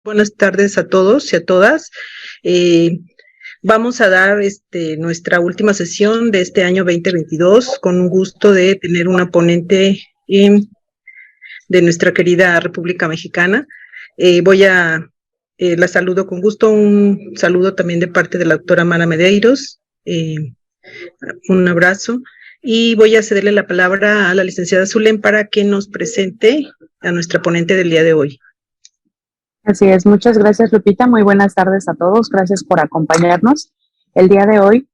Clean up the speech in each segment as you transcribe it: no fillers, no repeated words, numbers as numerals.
Buenas tardes a todos y a todas. Eh, Vamos a dar nuestra última sesión de este año 2022 con un gusto de tener una ponente de nuestra querida República Mexicana. La saludo con gusto, un saludo también de parte de la doctora Mara Medeiros, un abrazo, y voy a cederle la palabra a la licenciada Zulem para que nos presente a nuestra ponente del día de hoy. Así es, muchas gracias Lupita, muy buenas tardes a todos, gracias por acompañarnos. El día de hoy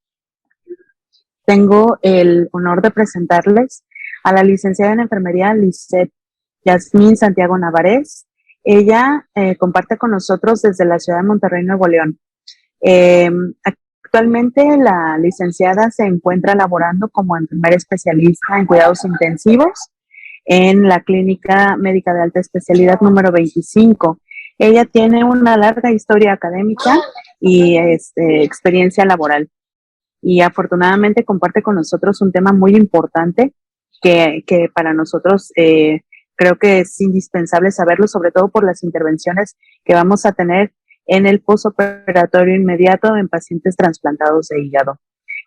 tengo el honor de presentarles a la licenciada en enfermería Lisette Yasmín Santiago Navarez. Ella comparte con nosotros desde la ciudad de Monterrey, Nuevo León. Actualmente la licenciada se encuentra laborando como enfermera especialista en cuidados intensivos en la Clínica Médica de Alta Especialidad número 25. Ella tiene una larga historia académica y experiencia laboral. Y afortunadamente comparte con nosotros un tema muy importante que para nosotros creo que es indispensable saberlo, sobre todo por las intervenciones que vamos a tener en el postoperatorio inmediato en pacientes trasplantados de hígado.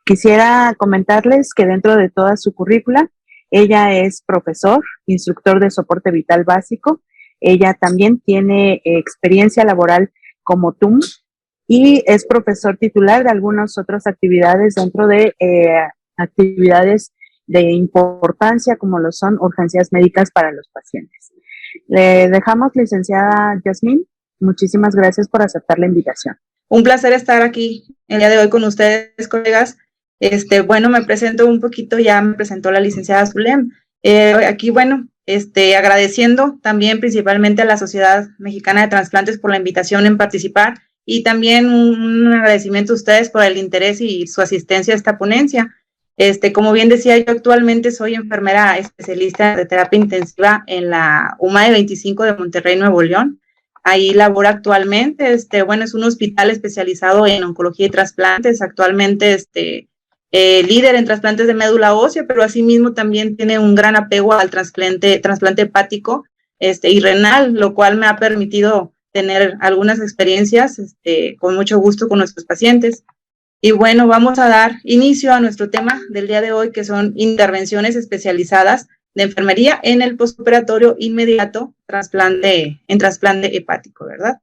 Quisiera comentarles que dentro de toda su currícula, ella es profesor, instructor de soporte vital básico. Ella también tiene experiencia laboral como TUM y es profesor titular de algunas otras actividades dentro de actividades de importancia como lo son urgencias médicas para los pacientes. Le dejamos, licenciada Yasmín, muchísimas gracias por aceptar la invitación. Un placer estar aquí el día de hoy con ustedes, colegas. Bueno, me presento un poquito, ya me presentó la licenciada Zulem. Aquí, bueno, agradeciendo también principalmente a la Sociedad Mexicana de Trasplantes por la invitación en participar y también un agradecimiento a ustedes por el interés y su asistencia a esta ponencia. Como bien decía, yo actualmente soy enfermera especialista de terapia intensiva en la UMAE 25 de Monterrey, Nuevo León. Ahí laboro actualmente, bueno, es un hospital especializado en oncología y trasplantes, actualmente líder en trasplantes de médula ósea, pero asimismo también tiene un gran apego al trasplante hepático y renal, lo cual me ha permitido tener algunas experiencias con mucho gusto con nuestros pacientes. Y bueno, vamos a dar inicio a nuestro tema del día de hoy, que son intervenciones especializadas de enfermería en el postoperatorio inmediato en trasplante hepático, ¿verdad?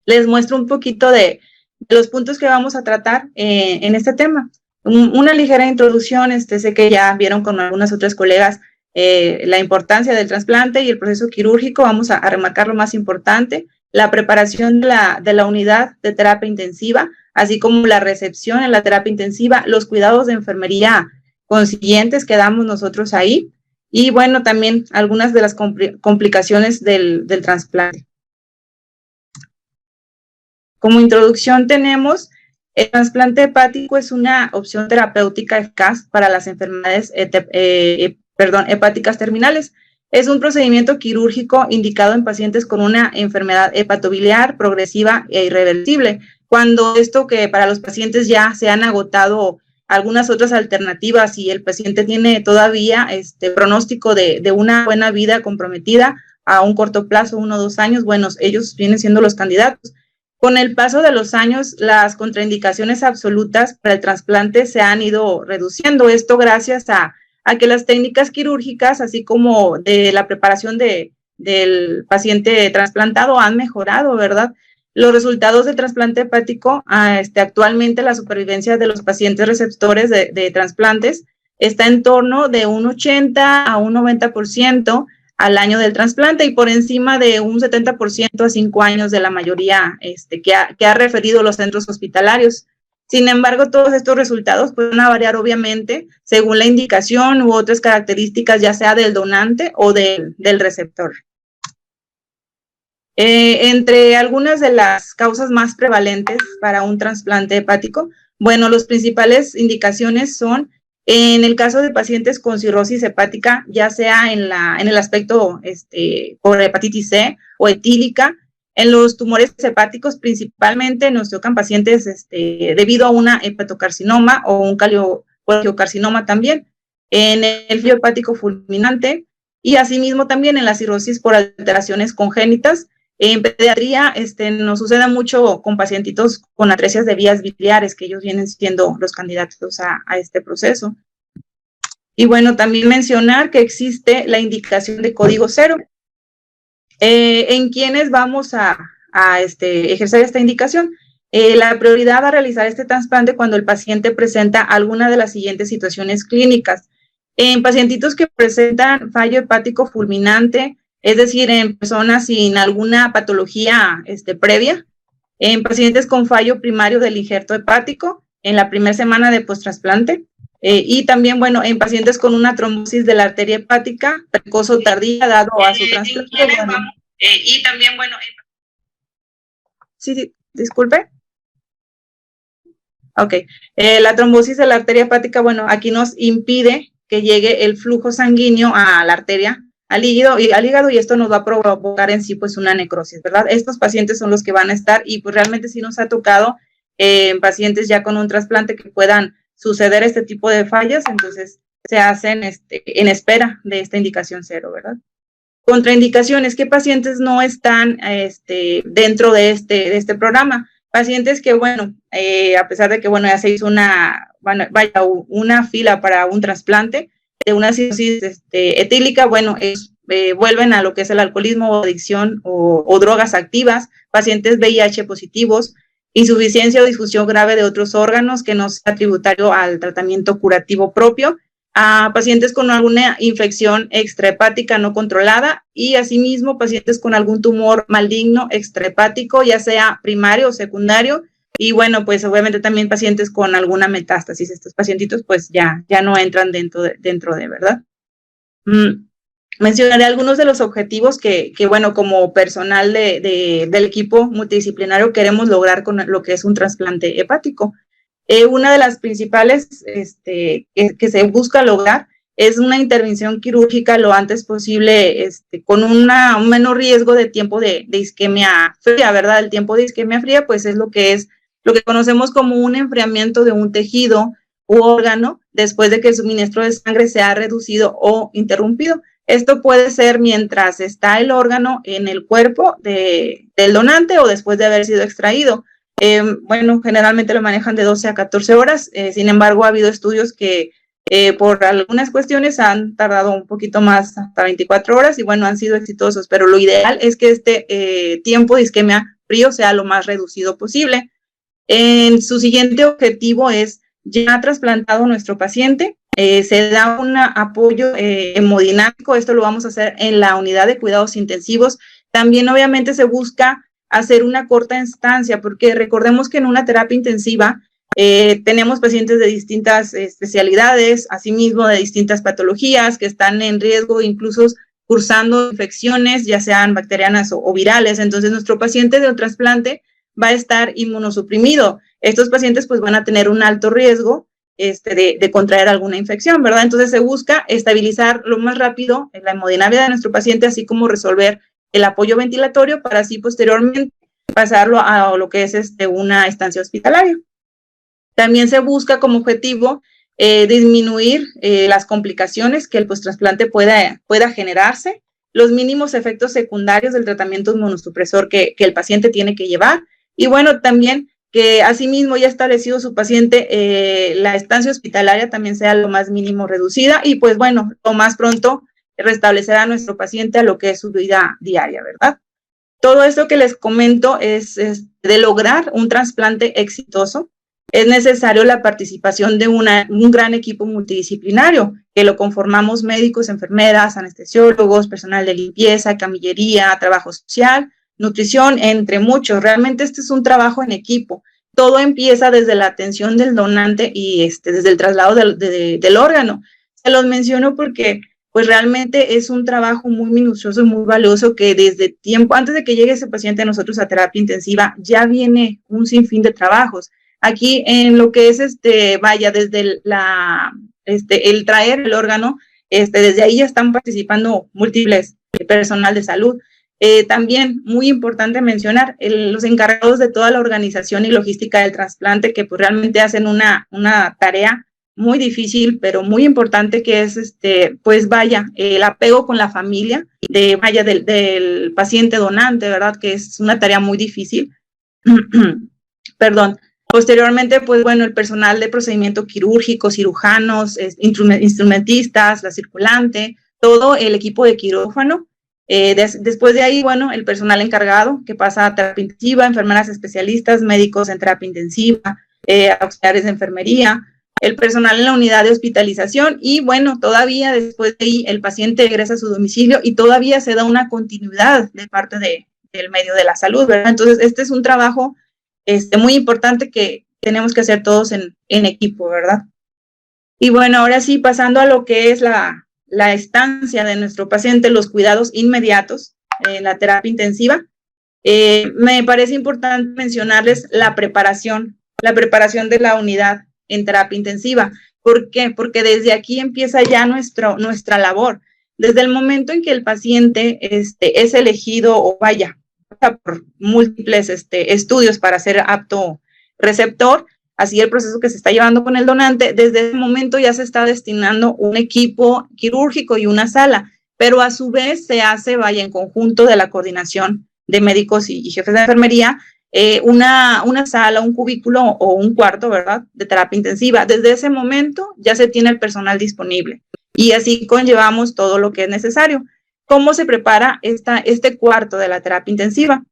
Les muestro un poquito de los puntos que vamos a tratar en este tema. Una ligera introducción, sé que ya vieron con algunas otras colegas la importancia del trasplante y el proceso quirúrgico. Vamos a remarcar lo más importante, la preparación de la unidad de terapia intensiva, así como la recepción en la terapia intensiva, los cuidados de enfermería consiguientes que damos nosotros ahí, y bueno, también algunas de las complicaciones del trasplante. Como introducción tenemos, el trasplante hepático es una opción terapéutica eficaz para las enfermedades hepáticas terminales. Es un procedimiento quirúrgico indicado en pacientes con una enfermedad hepatobiliar progresiva e irreversible, cuando esto que para los pacientes ya se han agotado algunas otras alternativas y el paciente tiene todavía pronóstico de una buena vida comprometida a un corto plazo, 1 o 2 años, bueno, ellos vienen siendo los candidatos. Con el paso de los años, las contraindicaciones absolutas para el trasplante se han ido reduciendo, esto gracias a que las técnicas quirúrgicas, así como de la preparación del paciente trasplantado, han mejorado, ¿verdad? Los resultados del trasplante hepático, actualmente la supervivencia de los pacientes receptores de trasplantes está en torno de un 80 a un 90% al año del trasplante y por encima de un 70% a 5 años de la mayoría que ha referido los centros hospitalarios. Sin embargo, todos estos resultados pueden variar obviamente según la indicación u otras características, ya sea del donante o del receptor. Entre algunas de las causas más prevalentes para un trasplante hepático, bueno, las principales indicaciones son en el caso de pacientes con cirrosis hepática, ya sea en el aspecto por hepatitis C o etílica, en los tumores hepáticos principalmente nos tocan pacientes debido a una hepatocarcinoma o un cholangiocarcinoma también, en el flujo hepático fulminante y asimismo también en la cirrosis por alteraciones congénitas, En pediatría nos sucede mucho con pacientitos con atresias de vías biliares, que ellos vienen siendo los candidatos a este proceso. Y bueno, también mencionar que existe la indicación de código 0. ¿En quiénes vamos a ejercer esta indicación? La prioridad a realizar este trasplante cuando el paciente presenta alguna de las siguientes situaciones clínicas. En pacientitos que presentan fallo hepático fulminante, es decir, en personas sin alguna patología previa, en pacientes con fallo primario del injerto hepático en la primera semana de post-trasplante, y también, bueno, en pacientes con una trombosis de la arteria hepática, precoz o tardía, dado a su trasplante. Bueno, y también, bueno. Sí, disculpe. Ok. La trombosis de la arteria hepática, bueno, aquí nos impide que llegue el flujo sanguíneo a la arteria, al hígado, y esto nos va a provocar en sí, pues, una necrosis, ¿verdad? Estos pacientes son los que van a estar, y pues realmente sí nos ha tocado en pacientes ya con un trasplante que puedan suceder este tipo de fallas, entonces se hacen en espera de esta indicación 0, ¿verdad? Contraindicaciones, ¿qué pacientes no están dentro de este programa? Pacientes que, bueno, a pesar de que, bueno, ya se hizo una fila para un trasplante de una cirrosis etílica, bueno, vuelven a lo que es el alcoholismo o adicción o drogas activas, pacientes VIH positivos, insuficiencia o disfunción grave de otros órganos que no sea tributario al tratamiento curativo propio, a pacientes con alguna infección extrahepática no controlada y asimismo pacientes con algún tumor maligno extrahepático, ya sea primario o secundario, y bueno, pues obviamente también pacientes con alguna metástasis. Estos pacientitos pues ya no entran dentro de ¿verdad? Mencionaré algunos de los objetivos que bueno, como personal del equipo multidisciplinario queremos lograr con lo que es un trasplante hepático. Una de las principales que se busca lograr es una intervención quirúrgica lo antes posible, con un menor riesgo de tiempo de isquemia fría, ¿verdad? El tiempo de isquemia fría, pues es lo que conocemos como un enfriamiento de un tejido u órgano después de que el suministro de sangre se ha reducido o interrumpido. Esto puede ser mientras está el órgano en el cuerpo del donante o después de haber sido extraído. Bueno, generalmente lo manejan de 12 a 14 horas, sin embargo, ha habido estudios que por algunas cuestiones han tardado un poquito más, hasta 24 horas, y bueno, han sido exitosos, pero lo ideal es que este tiempo de isquemia frío sea lo más reducido posible. Su siguiente objetivo es, ya trasplantado nuestro paciente, se da un apoyo hemodinámico. Esto lo vamos a hacer en la unidad de cuidados intensivos. También obviamente se busca hacer una corta estancia, porque recordemos que en una terapia intensiva tenemos pacientes de distintas especialidades, asimismo de distintas patologías que están en riesgo, incluso cursando infecciones, ya sean bacterianas o virales. Entonces, nuestro paciente de un trasplante va a estar inmunosuprimido. Estos pacientes pues van a tener un alto riesgo de contraer alguna infección, ¿verdad? Entonces se busca estabilizar lo más rápido la hemodinámica de nuestro paciente, así como resolver el apoyo ventilatorio para así posteriormente pasarlo a lo que es una estancia hospitalaria. También se busca como objetivo disminuir las complicaciones que el post-trasplante pueda generarse, los mínimos efectos secundarios del tratamiento inmunosupresor que el paciente tiene que llevar, y bueno, también que asimismo ya establecido su paciente, la estancia hospitalaria también sea lo más mínimo reducida, y pues bueno, lo más pronto restablecer a nuestro paciente a lo que es su vida diaria, ¿verdad? Todo esto que les comento es de lograr un trasplante exitoso. Es necesario la participación de un gran equipo multidisciplinario, que lo conformamos médicos, enfermeras, anestesiólogos, personal de limpieza, camillería, trabajo social, nutrición, entre muchos. Realmente este es un trabajo en equipo. Todo empieza desde la atención del donante y desde el traslado del órgano. Se los menciono porque pues realmente es un trabajo muy minucioso y muy valioso, que desde tiempo antes de que llegue ese paciente a nosotros a terapia intensiva ya viene un sinfín de trabajos. Aquí en lo que es vaya, desde el traer el órgano, desde ahí ya están participando múltiples personal de salud. También muy importante mencionar los encargados de toda la organización y logística del trasplante, que pues realmente hacen una tarea muy difícil, pero muy importante, que es, pues vaya, el apego con la familia, del paciente donante, ¿verdad? Que es una tarea muy difícil. Perdón. Posteriormente, pues bueno, el personal de procedimiento quirúrgico, cirujanos, instrumentistas, la circulante, todo el equipo de quirófano. Después de ahí, bueno, el personal encargado que pasa a terapia intensiva, enfermeras especialistas, médicos en terapia intensiva, auxiliares de enfermería, el personal en la unidad de hospitalización y bueno, todavía después de ahí el paciente regresa a su domicilio y todavía se da una continuidad de parte del medio de la salud, ¿verdad? Entonces, este es un trabajo muy importante que tenemos que hacer todos en equipo, ¿verdad? Y bueno, ahora sí, pasando a lo que es la estancia de nuestro paciente, los cuidados inmediatos en la terapia intensiva, me parece importante mencionarles la preparación de la unidad en terapia intensiva. ¿Por qué? Porque desde aquí empieza ya nuestra labor. Desde el momento en que el paciente es elegido o vaya por múltiples estudios para ser apto receptor, así el proceso que se está llevando con el donante, desde ese momento ya se está destinando un equipo quirúrgico y una sala, pero a su vez se hace, vaya, en conjunto de la coordinación de médicos y jefes de enfermería, una sala, un cubículo o un cuarto, ¿verdad?, de terapia intensiva. Desde ese momento ya se tiene el personal disponible y así conllevamos todo lo que es necesario. ¿Cómo se prepara este cuarto de la terapia intensiva?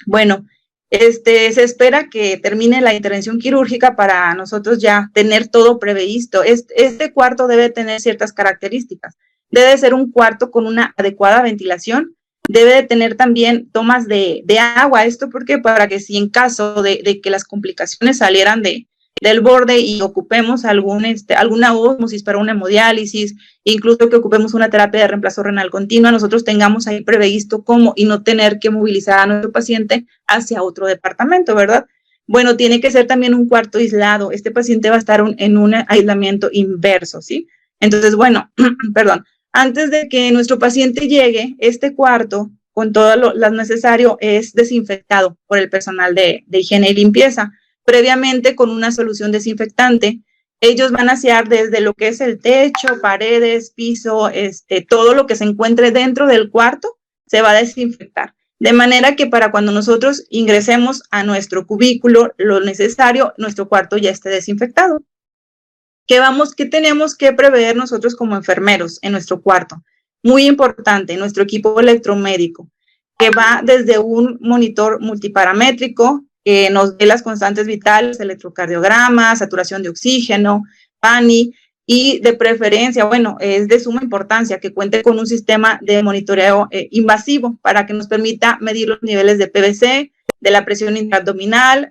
Bueno, se espera que termine la intervención quirúrgica para nosotros ya tener todo previsto. Este cuarto debe tener ciertas características. Debe ser un cuarto con una adecuada ventilación. Debe de tener también tomas de agua. ¿Esto por qué? Para que si en caso de que las complicaciones salieran del borde y ocupemos alguna ósmosis para una hemodiálisis, incluso que ocupemos una terapia de reemplazo renal continua, nosotros tengamos ahí previsto cómo y no tener que movilizar a nuestro paciente hacia otro departamento, ¿verdad? Bueno, tiene que ser también un cuarto aislado. Este paciente va a estar en un aislamiento inverso, ¿sí? Entonces, bueno, perdón, antes de que nuestro paciente llegue, este cuarto, con todo lo necesario, es desinfectado por el personal de higiene y limpieza, previamente con una solución desinfectante. Ellos van a asear desde lo que es el techo, paredes, piso, todo lo que se encuentre dentro del cuarto se va a desinfectar. De manera que para cuando nosotros ingresemos a nuestro cubículo, lo necesario, nuestro cuarto ya esté desinfectado. ¿Qué tenemos que prever nosotros como enfermeros en nuestro cuarto? Muy importante, nuestro equipo electromédico, que va desde un monitor multiparamétrico, que nos dé las constantes vitales, electrocardiograma, saturación de oxígeno, PANI, y de preferencia, bueno, es de suma importancia que cuente con un sistema de monitoreo invasivo para que nos permita medir los niveles de PVC, de la presión intraabdominal,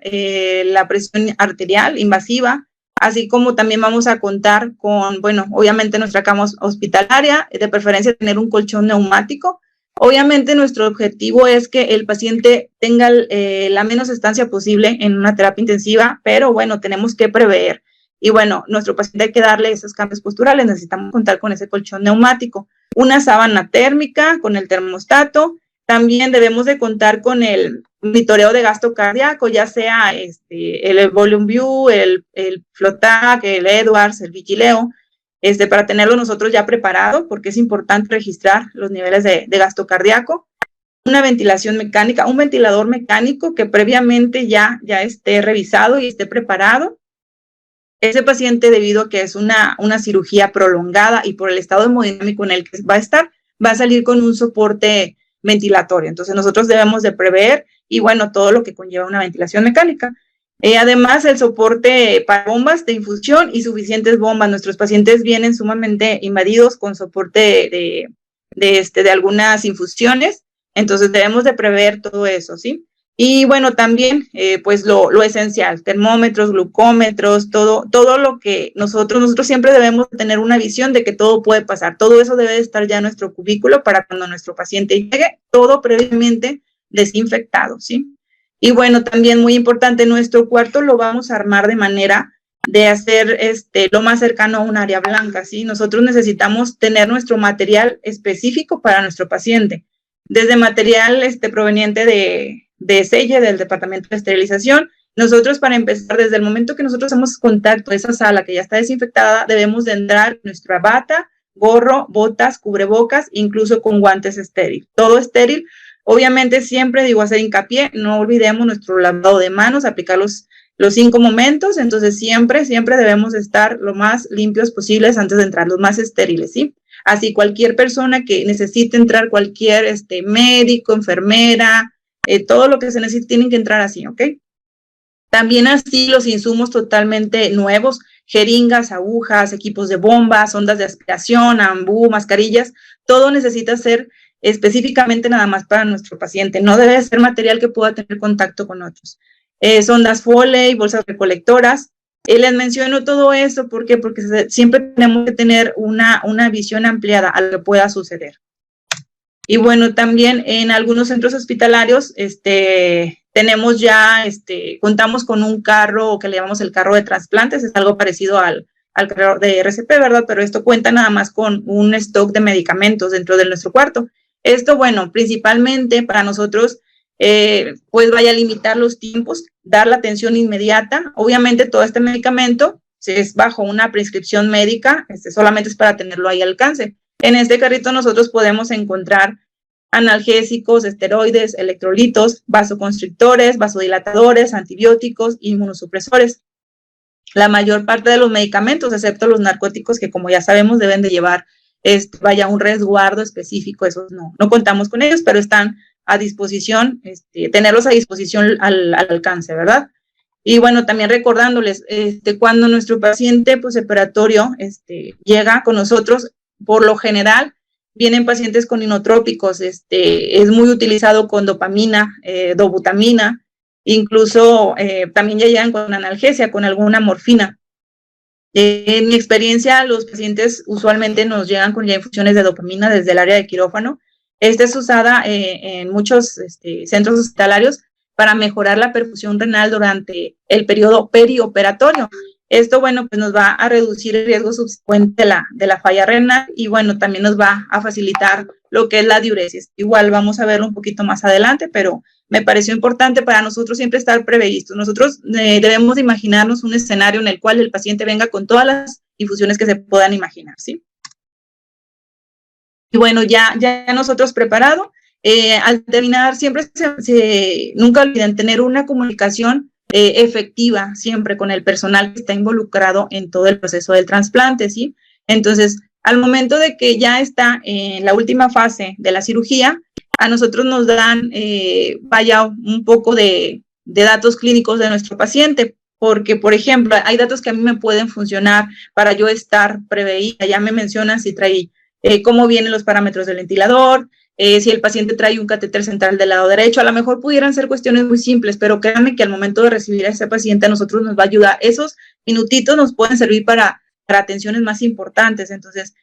la presión arterial invasiva, así como también vamos a contar con, bueno, obviamente nuestra cama hospitalaria, de preferencia tener un colchón neumático. Obviamente nuestro objetivo es que el paciente tenga la menos estancia posible en una terapia intensiva, pero bueno, tenemos que prever. Y bueno, nuestro paciente hay que darle esos cambios posturales, necesitamos contar con ese colchón neumático, una sábana térmica con el termostato. También debemos de contar con el monitoreo de gasto cardíaco, ya sea el Volume View, el Flotac, el Edwards, el Vigileo, para tenerlo nosotros ya preparado, porque es importante registrar los niveles de gasto cardíaco. Una ventilación mecánica, un ventilador mecánico que previamente ya esté revisado y esté preparado. Ese paciente, debido a que es una cirugía prolongada y por el estado hemodinámico en el que va a estar, va a salir con un soporte ventilatorio. Entonces nosotros debemos de prever y bueno, todo lo que conlleva una ventilación mecánica. Además, el soporte para bombas de infusión y suficientes bombas. Nuestros pacientes vienen sumamente invadidos con soporte de algunas infusiones, entonces debemos de prever todo eso, ¿sí? Y bueno, también, pues lo esencial, termómetros, glucómetros, todo lo que nosotros siempre debemos tener una visión de que todo puede pasar. Todo eso debe estar ya en nuestro cubículo para cuando nuestro paciente llegue, todo previamente desinfectado, ¿sí? Y bueno, también muy importante, nuestro cuarto lo vamos a armar de manera de hacer lo más cercano a un área blanca, ¿sí? Nosotros necesitamos tener nuestro material específico para nuestro paciente, desde material proveniente de selle del departamento de esterilización, Nosotros, para empezar, desde el momento que nosotros hacemos contacto a esa sala que ya está desinfectada, debemos de entrar nuestra bata, gorro, botas, cubrebocas, incluso con guantes estéril. Todo estéril. Obviamente, siempre digo hacer hincapié, no olvidemos nuestro lavado de manos, aplicar los 5 momentos. Entonces, siempre debemos estar lo más limpios posibles antes de entrar, los más estériles, ¿sí? Así, cualquier persona que necesite entrar, cualquier médico, enfermera, todo lo que se necesite, tienen que entrar así, ¿ok? También así los insumos totalmente nuevos, jeringas, agujas, equipos de bombas, ondas de aspiración, ambú, mascarillas, todo necesita ser específicamente nada más para nuestro paciente. No debe ser material que pueda tener contacto con otros. Sondas Foley, bolsas recolectoras. Les menciono todo eso, ¿por qué? Porque siempre tenemos que tener una visión ampliada a lo que pueda suceder. Y bueno, también en algunos centros hospitalarios, tenemos ya, contamos con un carro que le llamamos el carro de trasplantes, es algo parecido al carro de RCP, ¿verdad? Pero esto cuenta nada más con un stock de medicamentos dentro de nuestro cuarto. Esto, bueno, principalmente para nosotros, pues vaya a limitar los tiempos, dar la atención inmediata. Obviamente todo este medicamento es bajo una prescripción médica, solamente es para tenerlo ahí al alcance. En este carrito nosotros podemos encontrar analgésicos, esteroides, electrolitos, vasoconstrictores, vasodilatadores, antibióticos, inmunosupresores. La mayor parte de los medicamentos, excepto los narcóticos, que como ya sabemos deben de llevar un resguardo específico, esos no contamos con ellos, pero están a disposición, tenerlos a disposición al alcance, ¿verdad? Y bueno, también recordándoles, cuando nuestro paciente postoperatorio llega con nosotros, por lo general, vienen pacientes con inotrópicos, es muy utilizado con dopamina, dobutamina, incluso también ya llegan con analgesia, con alguna morfina. En mi experiencia, los pacientes usualmente nos llegan con ya infusiones de dopamina desde el área de quirófano. Esta es usada en muchos centros hospitalarios para mejorar la perfusión renal durante el periodo perioperatorio. Esto, bueno, pues nos va a reducir el riesgo subsecuente de la falla renal y, bueno, también nos va a facilitar lo que es la diuresis. Igual vamos a verlo un poquito más adelante, pero me pareció importante para nosotros siempre estar previstos. Nosotros debemos imaginarnos un escenario en el cual el paciente venga con todas las infusiones que se puedan imaginar, ¿sí? Y bueno, ya nosotros preparados, al terminar siempre nunca olviden tener una comunicación efectiva siempre con el personal que está involucrado en todo el proceso del trasplante, ¿sí? Entonces, al momento de que ya está en la última fase de la cirugía, a nosotros nos dan, un poco de datos clínicos de nuestro paciente, porque, por ejemplo, hay datos que a mí me pueden funcionar para yo estar preveída. Ya me mencionan si trae, cómo vienen los parámetros del ventilador, si el paciente trae un catéter central del lado derecho. A lo mejor pudieran ser cuestiones muy simples, pero créanme que al momento de recibir a ese paciente a nosotros nos va a ayudar. Esos minutitos nos pueden servir para atenciones más importantes. Entonces,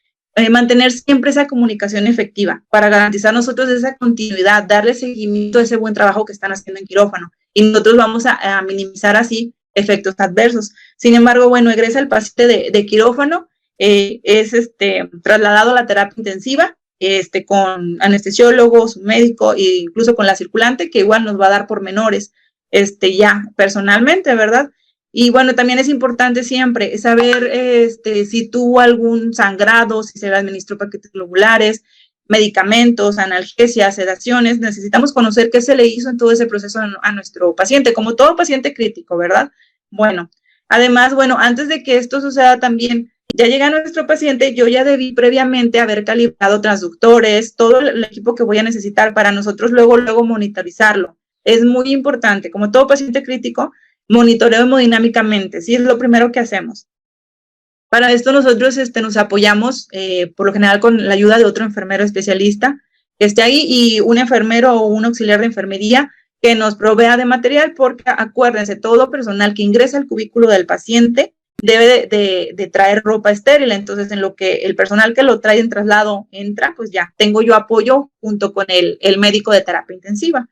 mantener siempre esa comunicación efectiva para garantizar nosotros esa continuidad, darle seguimiento a ese buen trabajo que están haciendo en quirófano. Y nosotros vamos a minimizar así efectos adversos. Sin embargo, bueno, egresa el paciente de quirófano, es trasladado a la terapia intensiva, con anestesiólogo, su médico e incluso con la circulante, que igual nos va a dar pormenores, ya personalmente, ¿verdad? Y bueno, también es importante siempre saber si tuvo algún sangrado, si se le administró paquetes globulares, medicamentos, analgesias, sedaciones. Necesitamos conocer qué se le hizo en todo ese proceso a nuestro paciente, como todo paciente crítico, ¿verdad? Bueno, además, bueno, antes de que esto suceda también, ya llega nuestro paciente, yo ya debí previamente haber calibrado transductores, todo el equipo que voy a necesitar para nosotros luego monitorizarlo. Es muy importante, como todo paciente crítico, monitoreo hemodinámicamente, ¿sí? Es lo primero que hacemos. Para esto nosotros nos apoyamos, por lo general, con la ayuda de otro enfermero especialista que esté ahí y un enfermero o un auxiliar de enfermería que nos provea de material, porque acuérdense, todo personal que ingresa al cubículo del paciente debe de traer ropa estéril. Entonces, en lo que el personal que lo trae en traslado entra, pues ya tengo yo apoyo junto con el médico de terapia intensiva.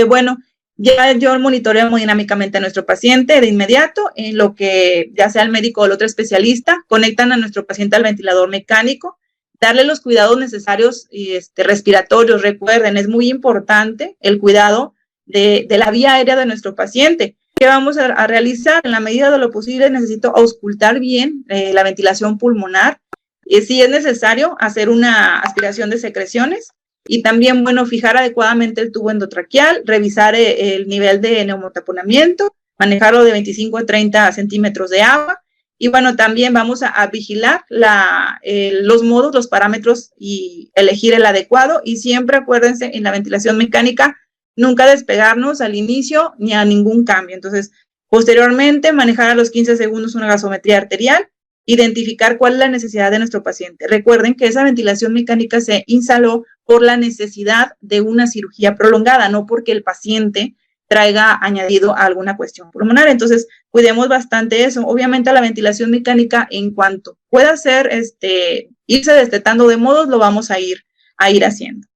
Bueno, ya yo monitoreo hemodinámicamente a nuestro paciente de inmediato, en lo que ya sea el médico o el otro especialista, conectan a nuestro paciente al ventilador mecánico, darle los cuidados necesarios respiratorios. Recuerden, es muy importante el cuidado de la vía aérea de nuestro paciente. ¿Qué vamos a realizar? En la medida de lo posible necesito auscultar bien la ventilación pulmonar. Si es necesario, hacer una aspiración de secreciones y también, bueno, fijar adecuadamente el tubo endotraqueal, revisar el nivel de neumotaponamiento, manejarlo de 25 a 30 centímetros de agua. Y bueno, también vamos a vigilar los modos, los parámetros y elegir el adecuado. Y siempre acuérdense, en la ventilación mecánica, nunca despegarnos al inicio ni a ningún cambio. Entonces, posteriormente, manejar a los 15 segundos una gasometría arterial, identificar cuál es la necesidad de nuestro paciente. Recuerden que esa ventilación mecánica se instaló por la necesidad de una cirugía prolongada, no porque el paciente traiga añadido a alguna cuestión pulmonar. Entonces, cuidemos bastante eso. Obviamente, la ventilación mecánica, en cuanto pueda ser, irse destetando de modos, lo vamos a ir haciendo.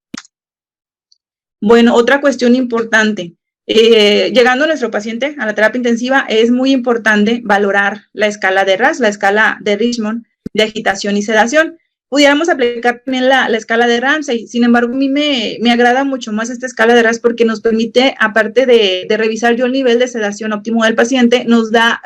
Bueno, otra cuestión importante. Llegando a nuestro paciente a la terapia intensiva, es muy importante valorar la escala de RASS, la escala de Richmond de agitación y sedación. Pudiéramos aplicar también la escala de Ramsay. Sin embargo, a mí me agrada mucho más esta escala de RASS porque nos permite, aparte de revisar yo el nivel de sedación óptimo del paciente, nos da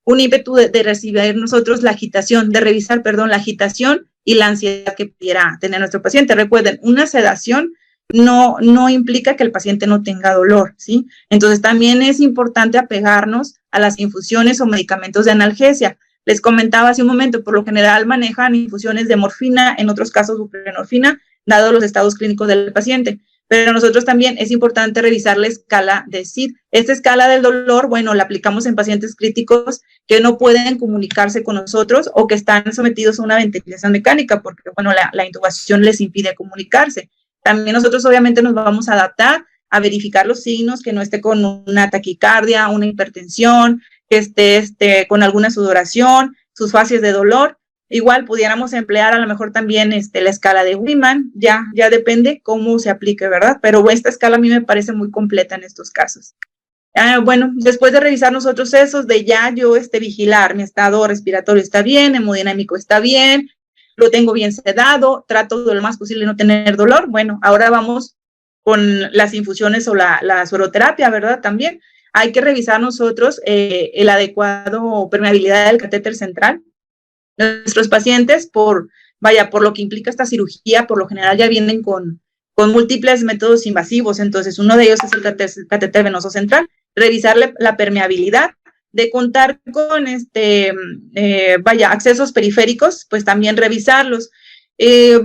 un ímpetu de recibir nosotros la agitación, de revisar, perdón, la agitación y la ansiedad que pudiera tener nuestro paciente. Recuerden, una sedación no implica que el paciente no tenga dolor, ¿sí? Entonces, también es importante apegarnos a las infusiones o medicamentos de analgesia. Les comentaba hace un momento, por lo general manejan infusiones de morfina, en otros casos buprenorfina, dado los estados clínicos del paciente. Pero nosotros también es importante revisar la escala de SID. Esta escala del dolor, bueno, la aplicamos en pacientes críticos que no pueden comunicarse con nosotros o que están sometidos a una ventilación mecánica porque, bueno, la intubación les impide comunicarse. También nosotros obviamente nos vamos a adaptar a verificar los signos, que no esté con una taquicardia, una hipertensión, que esté con alguna sudoración, sus fases de dolor. Igual pudiéramos emplear a lo mejor también la escala de Wiman, ya depende cómo se aplique, ¿verdad? Pero esta escala a mí me parece muy completa en estos casos. Bueno, después de revisar nosotros esos, de ya yo vigilar, mi estado respiratorio está bien, hemodinámico está bien, lo tengo bien sedado, trato de lo más posible no tener dolor. Bueno, ahora vamos con las infusiones o la sueroterapia, ¿verdad? También hay que revisar nosotros el adecuado permeabilidad del catéter central. Nuestros pacientes, por lo que implica esta cirugía, por lo general ya vienen con múltiples métodos invasivos. Entonces, uno de ellos es el catéter venoso central. Revisarle la permeabilidad, de contar con accesos periféricos, pues también revisarlos.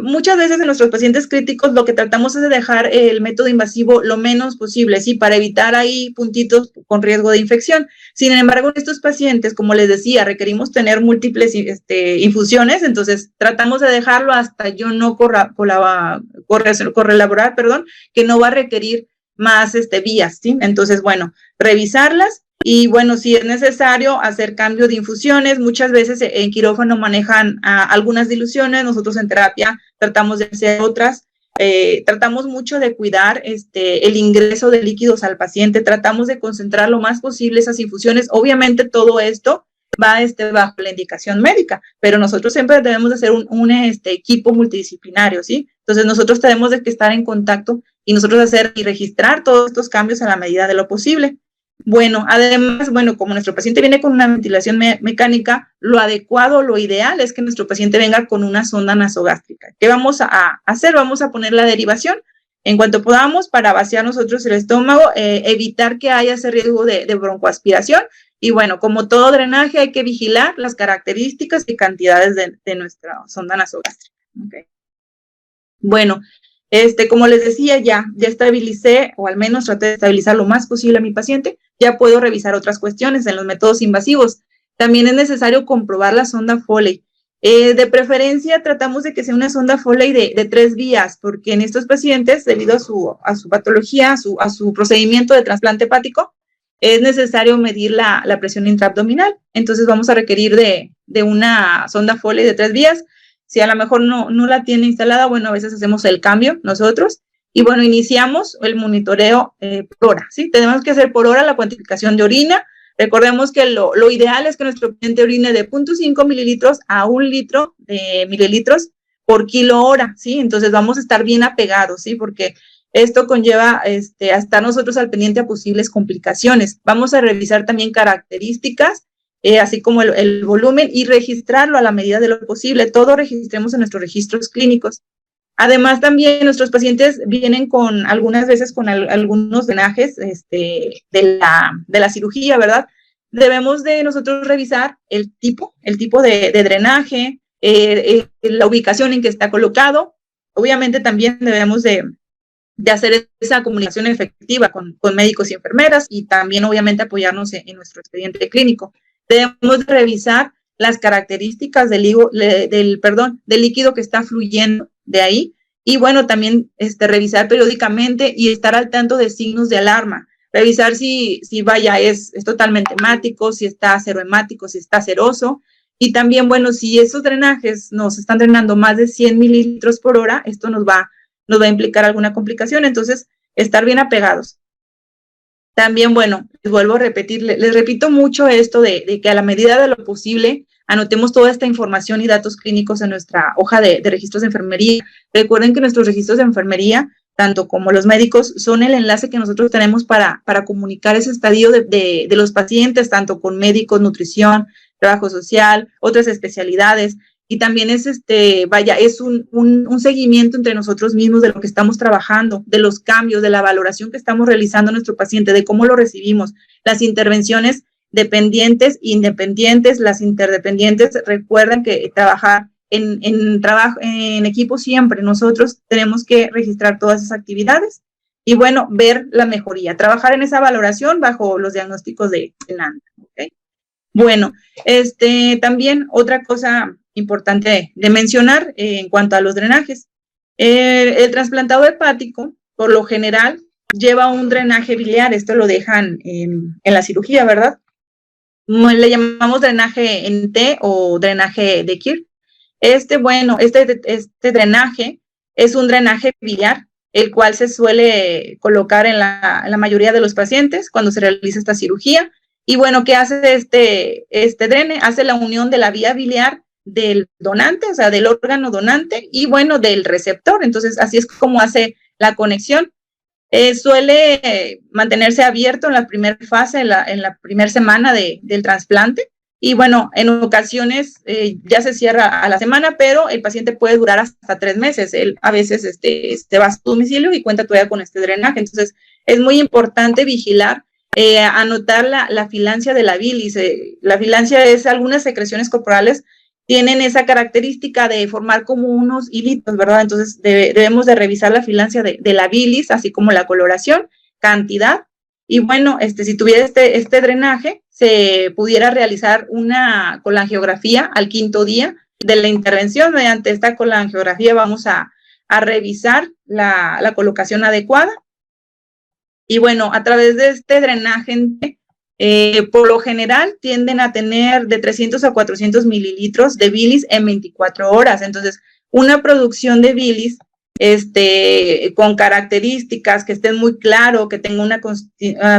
Muchas veces en nuestros pacientes críticos lo que tratamos es de dejar el método invasivo lo menos posible, ¿sí? Para evitar ahí puntitos con riesgo de infección. Sin embargo, en estos pacientes, como les decía, requerimos tener múltiples infusiones, entonces tratamos de dejarlo hasta yo no correlaborar, que no va a requerir más vías, ¿sí? Entonces, bueno, revisarlas. Y bueno, si es necesario hacer cambio de infusiones, muchas veces en quirófano manejan algunas diluciones, nosotros en terapia tratamos de hacer otras, tratamos mucho de cuidar el ingreso de líquidos al paciente, tratamos de concentrar lo más posible esas infusiones. Obviamente todo esto va bajo la indicación médica, pero nosotros siempre debemos de hacer un equipo multidisciplinario, ¿sí? Entonces nosotros tenemos de que estar en contacto y nosotros hacer y registrar todos estos cambios a la medida de lo posible. Bueno, además, como nuestro paciente viene con una ventilación mecánica, lo adecuado, lo ideal es que nuestro paciente venga con una sonda nasogástrica. ¿Qué vamos a hacer? Vamos a poner la derivación en cuanto podamos para vaciar nosotros el estómago, evitar que haya ese riesgo de broncoaspiración. Y bueno, como todo drenaje, hay que vigilar las características y cantidades de nuestra sonda nasogástrica. Okay. Bueno, como les decía, ya estabilicé, o al menos traté de estabilizar lo más posible a mi paciente. Ya puedo revisar otras cuestiones en los métodos invasivos. También es necesario comprobar la sonda Foley. De preferencia, tratamos de que sea una sonda Foley de 3 vías, porque en estos pacientes, debido a su patología, a su procedimiento de trasplante hepático, es necesario medir la presión intraabdominal. Entonces, vamos a requerir de una sonda Foley de 3 vías. Si a lo mejor no la tiene instalada, bueno, a veces hacemos el cambio nosotros. Y bueno, iniciamos el monitoreo por hora, ¿sí? Tenemos que hacer por hora la cuantificación de orina. Recordemos que lo ideal es que nuestro paciente orine de 0.5 mililitros a 1 litro de mililitros por kilo hora, ¿sí? Entonces vamos a estar bien apegados, ¿sí? Porque Esto conlleva a estar nosotros al pendiente a posibles complicaciones. Vamos a revisar también características, así como el volumen, y registrarlo a la medida de lo posible. Todo registremos en nuestros registros clínicos. Además, también nuestros pacientes vienen algunas veces con algunos drenajes de la cirugía, ¿verdad? Debemos de nosotros revisar el tipo de drenaje, la ubicación en que está colocado. Obviamente también debemos de hacer esa comunicación efectiva con médicos y enfermeras, y también obviamente apoyarnos en nuestro expediente clínico. Debemos de revisar las características del líquido que está fluyendo de ahí, y bueno, también revisar periódicamente y estar al tanto de signos de alarma. Revisar si vaya, es totalmente hemático, si está cerohemático, si está ceroso. Y también, bueno, si esos drenajes nos están drenando más de 100 mililitros por hora, esto nos va a implicar alguna complicación. Entonces, estar bien apegados. También, bueno, les vuelvo a repetir, les repito mucho esto de que a la medida de lo posible anotemos toda esta información y datos clínicos en nuestra hoja de registros de enfermería. Recuerden que nuestros registros de enfermería, tanto como los médicos, son el enlace que nosotros tenemos para comunicar ese estadio de los pacientes, tanto con médicos, nutrición, trabajo social, otras especialidades. Y también es un seguimiento entre nosotros mismos de lo que estamos trabajando, de los cambios, de la valoración que estamos realizando a nuestro paciente, de cómo lo recibimos, las intervenciones dependientes, independientes, las interdependientes. Recuerden que trabajar en equipo siempre, nosotros tenemos que registrar todas esas actividades y bueno, ver la mejoría, trabajar en esa valoración bajo los diagnósticos de NAND, ¿okay? Bueno, también otra cosa importante de mencionar en cuanto a los drenajes. El trasplantado hepático, por lo general, lleva un drenaje biliar. Esto lo dejan en la cirugía, ¿verdad? Le llamamos drenaje en T o drenaje de Kirk. Este drenaje es un drenaje biliar, el cual se suele colocar en la mayoría de los pacientes cuando se realiza esta cirugía. Y bueno, ¿qué hace este drene? Hace la unión de la vía biliar del donante, o sea, del órgano donante, y bueno, del receptor. Entonces, así es como hace la conexión. Suele mantenerse abierto en la primera fase, en la primera semana del trasplante. Y bueno, en ocasiones ya se cierra a la semana, pero el paciente puede durar hasta 3 meses. Él a veces va a su domicilio y cuenta todavía con este drenaje. Entonces, es muy importante vigilar, anotar la filancia de la bilis. La filancia es algunas secreciones corporales tienen esa característica de formar como unos hilitos, ¿verdad? Entonces debemos de revisar la filancia de la bilis, así como la coloración, cantidad. Y bueno, si tuviera este drenaje, se pudiera realizar una colangiografía al 5º día de la intervención. Mediante esta colangiografía vamos a revisar la colocación adecuada. Y bueno, a través de este drenaje, por lo general tienden a tener de 300 a 400 mililitros de bilis en 24 horas. Entonces, una producción de bilis con características que estén muy claro, que tenga una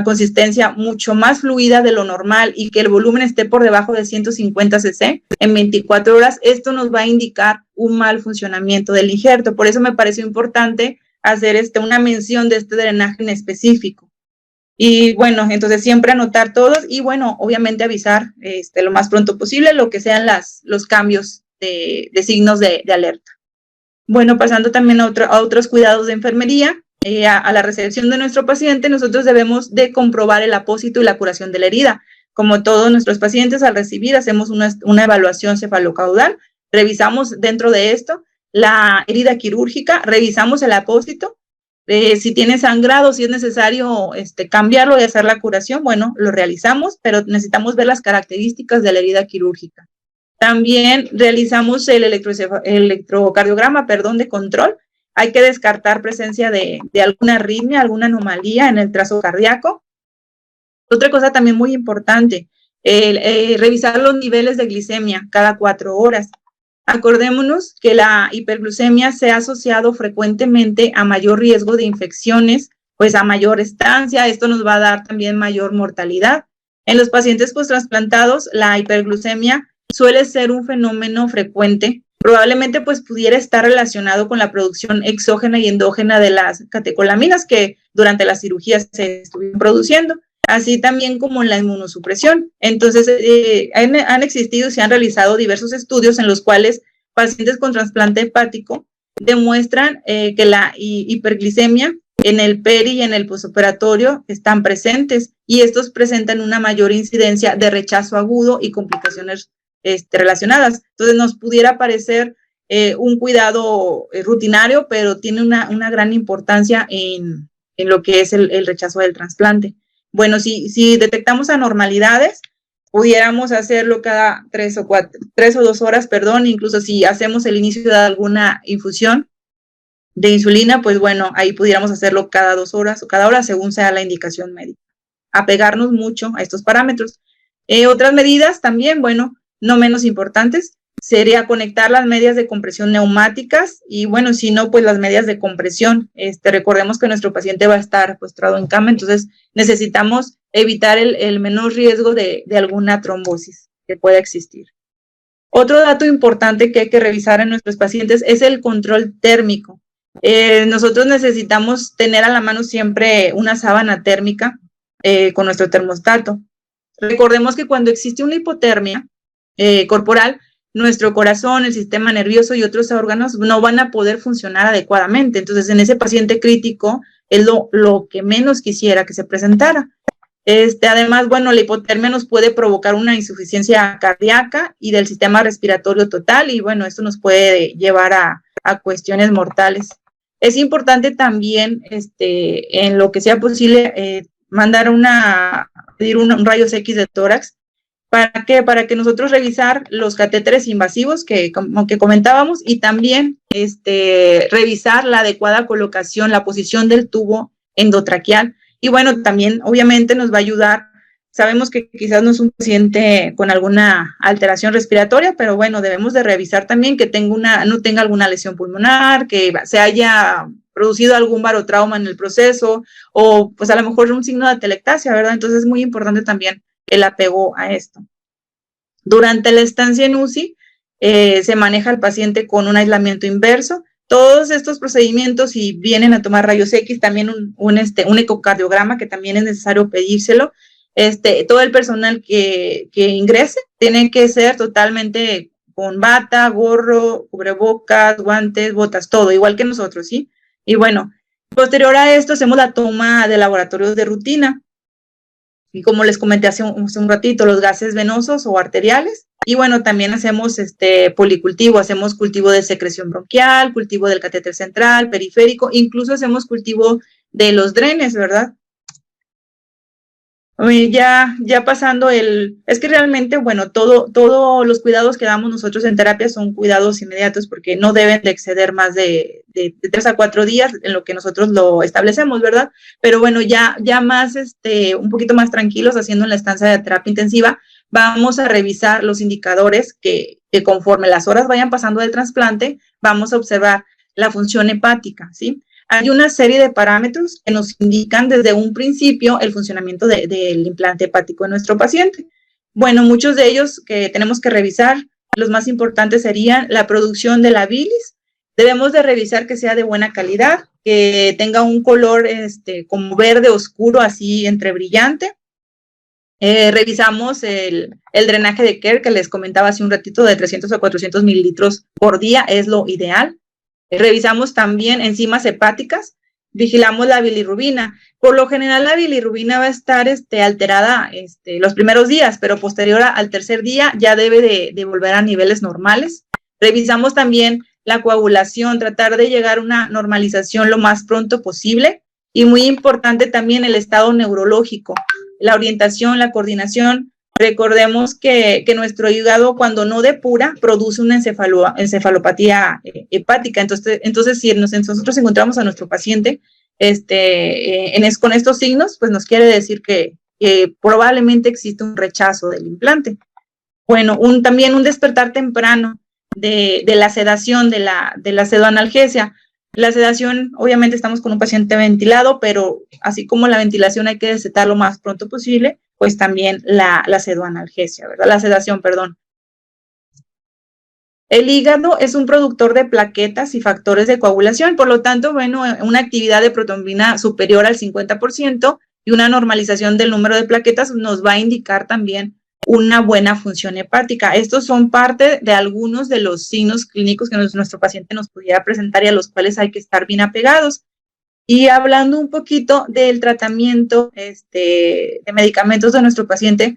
consistencia mucho más fluida de lo normal y que el volumen esté por debajo de 150 cc en 24 horas, esto nos va a indicar un mal funcionamiento del injerto. Por eso me pareció importante hacer una mención de este drenaje en específico. Y bueno, entonces siempre anotar todos y bueno, obviamente avisar lo más pronto posible lo que sean los cambios de signos de alerta. Bueno, pasando también a otros cuidados de enfermería, a la recepción de nuestro paciente, nosotros debemos de comprobar el apósito y la curación de la herida. Como todos nuestros pacientes, al recibir hacemos una evaluación cefalocaudal, revisamos dentro de esto la herida quirúrgica, revisamos el apósito, si tiene sangrado, si es necesario cambiarlo y hacer la curación, bueno, lo realizamos, pero necesitamos ver las características de la herida quirúrgica. También realizamos el electrocardiograma, de control. Hay que descartar presencia de alguna arritmia, alguna anomalía en el trazo cardíaco. Otra cosa también muy importante, revisar los niveles de glicemia cada 4 horas. Acordémonos que la hiperglucemia se ha asociado frecuentemente a mayor riesgo de infecciones, pues a mayor estancia. Esto nos va a dar también mayor mortalidad. En los pacientes post-trasplantados, la hiperglucemia suele ser un fenómeno frecuente probablemente pues pudiera estar relacionado con la producción exógena y endógena de las catecolaminas que durante la cirugía se estuvieron produciendo, así también como la inmunosupresión. Entonces, han existido y se han realizado diversos estudios en los cuales pacientes con trasplante hepático demuestran que la hiperglicemia en el peri y en el postoperatorio están presentes, y estos presentan una mayor incidencia de rechazo agudo y complicaciones relacionadas. Entonces nos pudiera parecer un cuidado rutinario, pero tiene una gran importancia en lo que es el rechazo del trasplante. Bueno, si detectamos anormalidades, pudiéramos hacerlo cada 3 o 2 horas, incluso si hacemos el inicio de alguna infusión de insulina, pues bueno, ahí pudiéramos hacerlo cada 2 horas o cada hora, según sea la indicación médica. Apegarnos mucho a estos parámetros. Otras medidas también, bueno, no menos importantes, sería conectar las medias de compresión neumáticas y, bueno, si no, pues las medias de compresión. Recordemos que nuestro paciente va a estar postrado en cama, entonces necesitamos evitar el menor riesgo de alguna trombosis que pueda existir. Otro dato importante que hay que revisar en nuestros pacientes es el control térmico. Nosotros necesitamos tener a la mano siempre una sábana térmica con nuestro termostato. Recordemos que cuando existe una hipotermia corporal, nuestro corazón, el sistema nervioso y otros órganos no van a poder funcionar adecuadamente. Entonces, en ese paciente crítico es lo que menos quisiera que se presentara. Además, bueno, la hipotermia nos puede provocar una insuficiencia cardíaca y del sistema respiratorio total, y bueno, esto nos puede llevar a cuestiones mortales. Es importante también, en lo que sea posible, pedir un rayos X de tórax. ¿Para qué? Para que nosotros revisar los catéteres invasivos que comentábamos, y también revisar la adecuada colocación, la posición del tubo endotraqueal. Y bueno, también obviamente nos va a ayudar. Sabemos que quizás no es un paciente con alguna alteración respiratoria, pero bueno, debemos de revisar también que no tenga alguna lesión pulmonar, que se haya producido algún barotrauma en el proceso, o pues a lo mejor un signo de atelectasia, ¿verdad? Entonces es muy importante también el apego a esto. Durante la estancia en UCI, se maneja al paciente con un aislamiento inverso. Todos estos procedimientos, si vienen a tomar rayos X, también un ecocardiograma, que también es necesario pedírselo. Todo el personal que ingrese tiene que ser totalmente con bata, gorro, cubrebocas, guantes, botas, todo, igual que nosotros, ¿sí? Y bueno, posterior a esto hacemos la toma de laboratorios de rutina. Y como les comenté hace un ratito, los gases venosos o arteriales. Y bueno, también hacemos policultivo, hacemos cultivo de secreción bronquial, cultivo del catéter central, periférico, incluso hacemos cultivo de los drenes, ¿verdad? Ya pasando es que realmente, bueno, todos los cuidados que damos nosotros en terapia son cuidados inmediatos, porque no deben de exceder más de 3 a 4 días en lo que nosotros lo establecemos, ¿verdad? Pero bueno, ya más, un poquito más tranquilos, haciendo en la estancia de terapia intensiva, vamos a revisar los indicadores que conforme las horas vayan pasando del trasplante, vamos a observar la función hepática, ¿sí? Hay una serie de parámetros que nos indican desde un principio el funcionamiento del implante hepático de nuestro paciente. Bueno, muchos de ellos que tenemos que revisar, los más importantes serían la producción de la bilis. Debemos de revisar que sea de buena calidad, que tenga un color como verde oscuro, así entre brillante. Revisamos el drenaje de Kerr, que les comentaba hace un ratito, de 300 a 400 mililitros por día, es lo ideal. Revisamos también enzimas hepáticas, vigilamos la bilirrubina. Por lo general, la bilirrubina va a estar alterada los primeros días, pero posterior al tercer día ya debe de volver a niveles normales. Revisamos también la coagulación, tratar de llegar a una normalización lo más pronto posible. Y muy importante también el estado neurológico, la orientación, la coordinación. Recordemos que nuestro hígado, cuando no depura, produce una encefalopatía hepática. Entonces, si nosotros encontramos a nuestro paciente con estos signos, pues nos quiere decir que probablemente existe un rechazo del implante. Bueno, también un despertar temprano de la sedación, de la pseudoanalgesia. La sedación, obviamente estamos con un paciente ventilado, pero así como la ventilación hay que destetar lo más pronto posible, pues también la pseudoanalgesia, ¿verdad? La sedación, perdón. El hígado es un productor de plaquetas y factores de coagulación, por lo tanto, bueno, una actividad de protrombina superior al 50% y una normalización del número de plaquetas nos va a indicar también una buena función hepática. Estos son parte de algunos de los signos clínicos que nuestro paciente nos pudiera presentar y a los cuales hay que estar bien apegados. Y hablando un poquito del tratamiento de medicamentos de nuestro paciente,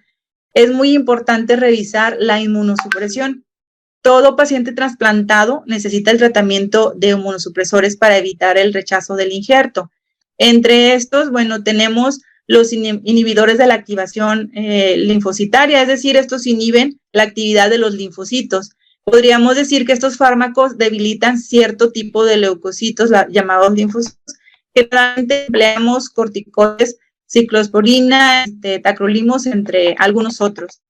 es muy importante revisar la inmunosupresión. Todo paciente trasplantado necesita el tratamiento de inmunosupresores para evitar el rechazo del injerto. Entre estos, bueno, tenemos los inhibidores de la activación linfocitaria, es decir, estos inhiben la actividad de los linfocitos. Podríamos decir que estos fármacos debilitan cierto tipo de leucocitos, llamados linfocitos, que realmente empleamos corticoides, ciclosporina, tacrolimus, entre algunos otros.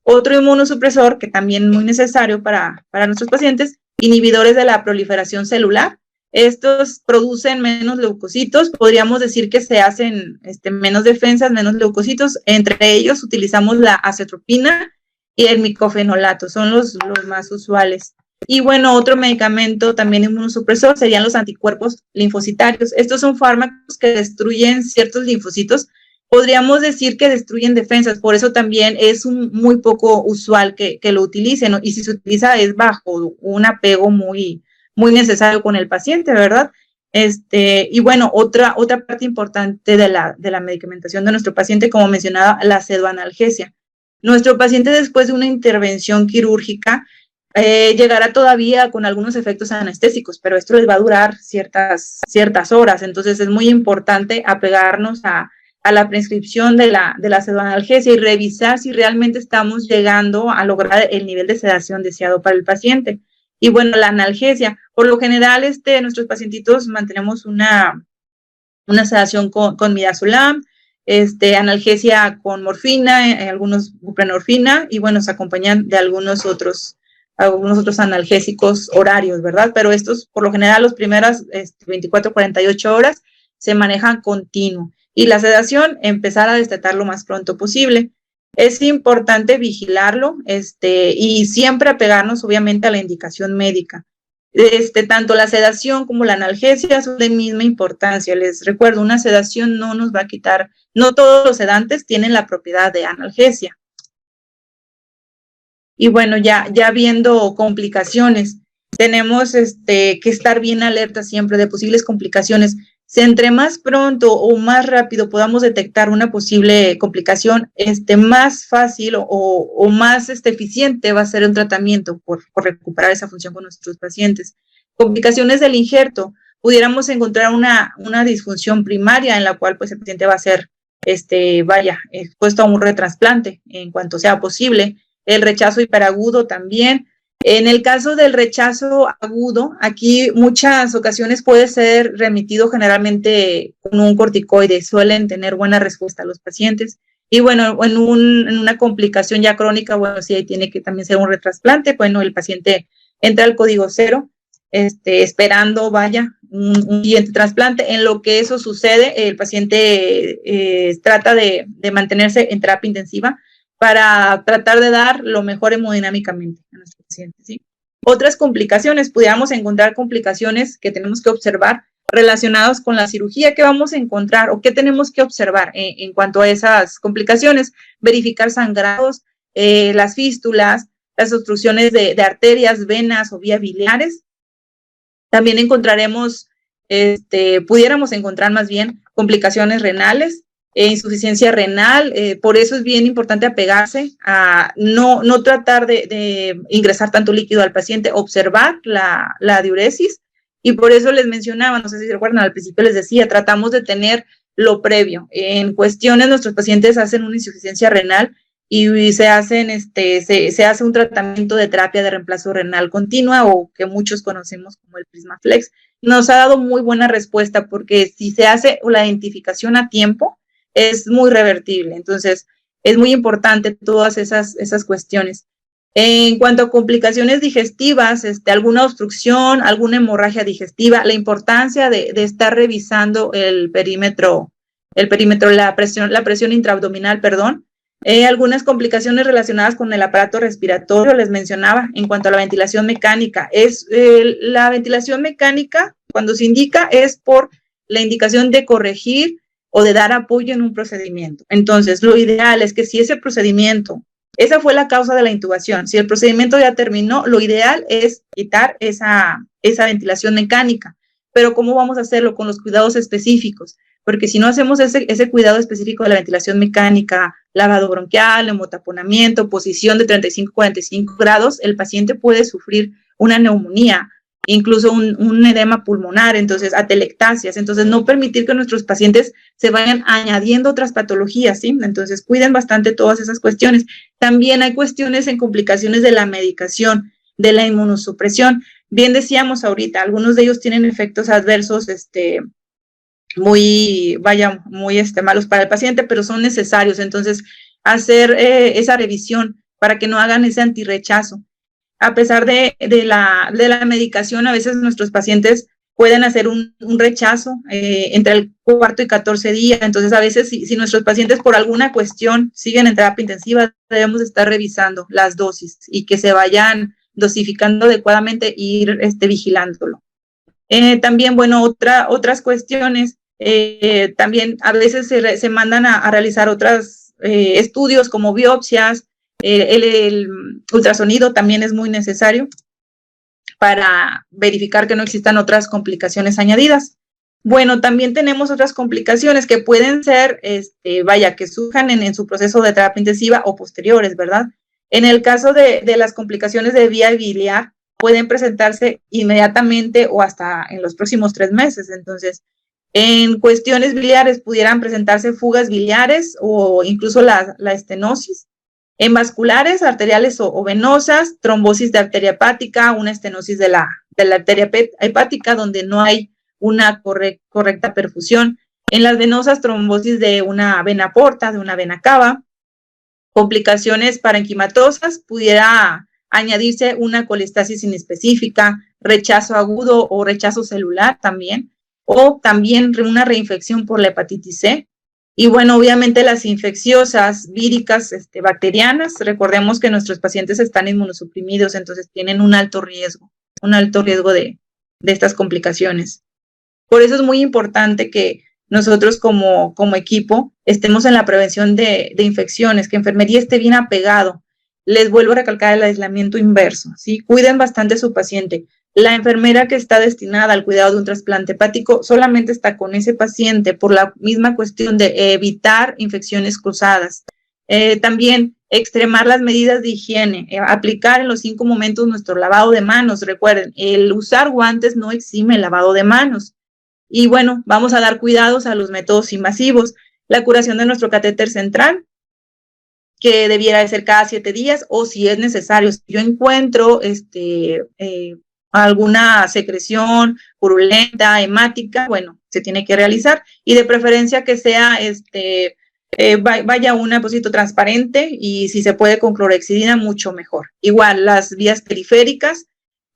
Otro inmunosupresor que también es muy necesario para nuestros pacientes, inhibidores de la proliferación celular. Estos producen menos leucocitos, podríamos decir que se hacen menos defensas, menos leucocitos. Entre ellos utilizamos la acetropina y el micofenolato, son los más usuales. Y bueno, otro medicamento también inmunosupresor serían los anticuerpos linfocitarios. Estos son fármacos que destruyen ciertos linfocitos. Podríamos decir que destruyen defensas, por eso también es muy poco usual que lo utilicen, ¿no? Y si se utiliza es bajo un apego muy necesario con el paciente, ¿verdad? Y bueno, otra parte importante de la medicamentación de nuestro paciente, como mencionaba, la pseudoanalgesia. Nuestro paciente, después de una intervención quirúrgica, llegará todavía con algunos efectos anestésicos, pero esto les va a durar ciertas horas, entonces es muy importante apegarnos a la prescripción de la pseudoanalgesia y revisar si realmente estamos llegando a lograr el nivel de sedación deseado para el paciente. Y bueno, la analgesia, por lo general, nuestros pacientitos mantenemos una sedación con midazolam, analgesia con morfina, algunos buprenorfina, y bueno, se acompañan de algunos otros analgésicos horarios, ¿verdad? Pero estos, por lo general, las primeras 24, 48 horas se manejan continuo. Y la sedación, empezar a destetar lo más pronto posible. Es importante vigilarlo y siempre apegarnos, obviamente, a la indicación médica. Tanto la sedación como la analgesia son de misma importancia. Les recuerdo, una sedación no nos va a quitar, no todos los sedantes tienen la propiedad de analgesia. Y bueno, ya viendo complicaciones, tenemos que estar bien alerta siempre de posibles complicaciones. Si entre más pronto o más rápido podamos detectar una posible complicación, más fácil o más eficiente va a ser un tratamiento por recuperar esa función con nuestros pacientes. Complicaciones del injerto, pudiéramos encontrar una disfunción primaria en la cual pues el paciente va a ser expuesto a un retrasplante en cuanto sea posible. El rechazo hiperagudo también. En el caso del rechazo agudo, aquí muchas ocasiones puede ser remitido generalmente con un corticoide, suelen tener buena respuesta los pacientes. Y bueno, en una complicación ya crónica, bueno, sí, ahí tiene que también ser un retrasplante. Bueno, el paciente entra al código 0, esperando, un siguiente trasplante. En lo que eso sucede, el paciente trata de mantenerse en terapia intensiva para tratar de dar lo mejor hemodinámicamente a nuestro paciente, ¿sí? Otras complicaciones, pudiéramos encontrar complicaciones que tenemos que observar relacionadas con la cirugía. ¿Qué vamos a encontrar o qué tenemos que observar en cuanto a esas complicaciones? Verificar sangrados, las fístulas, las obstrucciones de arterias, venas o vías biliares. También encontraremos, pudiéramos encontrar más bien complicaciones renales, insuficiencia renal. Por eso es bien importante apegarse a no tratar de ingresar tanto líquido al paciente, observar la diuresis, y por eso les mencionaba, no sé si se recuerdan, al principio les decía, tratamos de tener lo previo. En cuestiones, nuestros pacientes hacen una insuficiencia renal y se hace un tratamiento de terapia de reemplazo renal continua, o que muchos conocemos como el Prismaflex. Nos ha dado muy buena respuesta, porque si se hace la identificación a tiempo, es muy revertible. Entonces, es muy importante todas esas cuestiones. En cuanto a complicaciones digestivas, alguna obstrucción, alguna hemorragia digestiva, la importancia de estar revisando el perímetro, la presión intraabdominal, Algunas complicaciones relacionadas con el aparato respiratorio, les mencionaba, en cuanto a la ventilación mecánica. La ventilación mecánica, cuando se indica, es por la indicación de corregir o de dar apoyo en un procedimiento. Entonces, lo ideal es que si ese procedimiento, esa fue la causa de la intubación, si el procedimiento ya terminó, lo ideal es quitar esa ventilación mecánica. Pero ¿cómo vamos a hacerlo? Con los cuidados específicos. Porque si no hacemos ese cuidado específico de la ventilación mecánica, lavado bronquial, hemotaponamiento, posición de 35-45 grados, el paciente puede sufrir una neumonía, incluso un edema pulmonar, entonces atelectasias. Entonces, no permitir que nuestros pacientes se vayan añadiendo otras patologías, ¿sí? Entonces, cuiden bastante todas esas cuestiones. También hay cuestiones en complicaciones de la medicación, de la inmunosupresión. Bien decíamos ahorita, algunos de ellos tienen efectos adversos, muy malos para el paciente, pero son necesarios. Entonces, hacer esa revisión para que no hagan ese antirrechazo. A pesar de la medicación, a veces nuestros pacientes pueden hacer un rechazo entre el 4 y 14 días. Entonces, a veces, si nuestros pacientes por alguna cuestión siguen en terapia intensiva, debemos estar revisando las dosis y que se vayan dosificando adecuadamente e ir vigilándolo. También, bueno, otras cuestiones, también a veces se mandan a realizar otros estudios como biopsias, el ultrasonido también es muy necesario para verificar que no existan otras complicaciones añadidas. Bueno, también tenemos otras complicaciones que pueden ser, que surjan en su proceso de terapia intensiva o posteriores, ¿verdad? En el caso de las complicaciones de vía biliar, pueden presentarse inmediatamente o hasta en los próximos 3 meses. Entonces, en cuestiones biliares pudieran presentarse fugas biliares o incluso la estenosis. En vasculares, arteriales o venosas, trombosis de arteria hepática, una estenosis de la arteria hepática donde no hay una correcta perfusión. En las venosas, trombosis de una vena porta, de una vena cava. Complicaciones parenquimatosas, pudiera añadirse una colestasis inespecífica, rechazo agudo o rechazo celular también, o también una reinfección por la hepatitis C. Y bueno, obviamente las infecciosas, víricas, bacterianas, recordemos que nuestros pacientes están inmunosuprimidos, entonces tienen un alto riesgo de estas complicaciones. Por eso es muy importante que nosotros como equipo estemos en la prevención de infecciones, que enfermería esté bien apegado. Les vuelvo a recalcar el aislamiento inverso, ¿sí? Cuiden bastante a su paciente. La enfermera que está destinada al cuidado de un trasplante hepático solamente está con ese paciente por la misma cuestión de evitar infecciones cruzadas. También extremar las medidas de higiene, aplicar en los 5 momentos nuestro lavado de manos. Recuerden, el usar guantes no exime el lavado de manos. Y bueno, vamos a dar cuidados a los métodos invasivos. La curación de nuestro catéter central, que debiera de ser cada 7 días, o si es necesario, si yo encuentro alguna secreción purulenta, hemática, bueno, se tiene que realizar, y de preferencia que sea vaya un apósito transparente, y si se puede con clorhexidina, mucho mejor. Igual, las vías periféricas,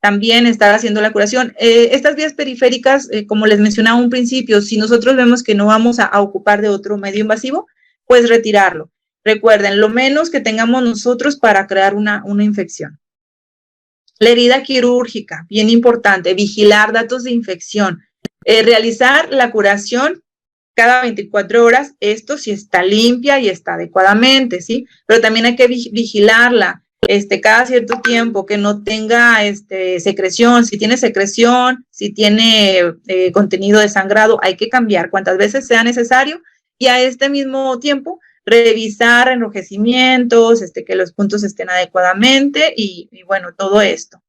también estar haciendo la curación. Estas vías periféricas, como les mencionaba un principio, si nosotros vemos que no vamos a ocupar de otro medio invasivo, pues retirarlo. Recuerden, lo menos que tengamos nosotros para crear una infección. La herida quirúrgica, bien importante, vigilar datos de infección, realizar la curación cada 24 horas, esto si está limpia y está adecuadamente, ¿sí? Pero también hay que vigilarla, cada cierto tiempo, que no tenga secreción. Si tiene secreción, si tiene contenido de sangrado, hay que cambiar cuantas veces sea necesario, y a este mismo tiempo revisar enrojecimientos, que los puntos estén adecuadamente y bueno, todo esto.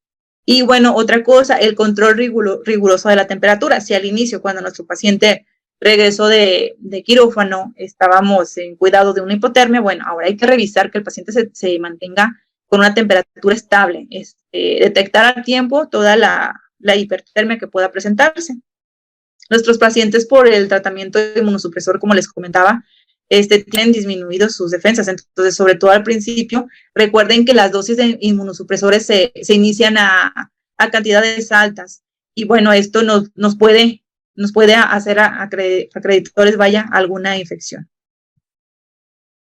Y bueno, otra cosa, el control riguroso de la temperatura. Si al inicio, cuando nuestro paciente regresó de quirófano, estábamos en cuidado de una hipotermia, bueno, ahora hay que revisar que el paciente se mantenga con una temperatura estable, detectar a tiempo toda la hipertermia que pueda presentarse. Nuestros pacientes, por el tratamiento de inmunosupresor, como les comentaba, tienen disminuidos sus defensas. Entonces, sobre todo al principio, recuerden que las dosis de inmunosupresores se inician a cantidades altas. Y bueno, esto nos puede hacer acreedores, alguna infección.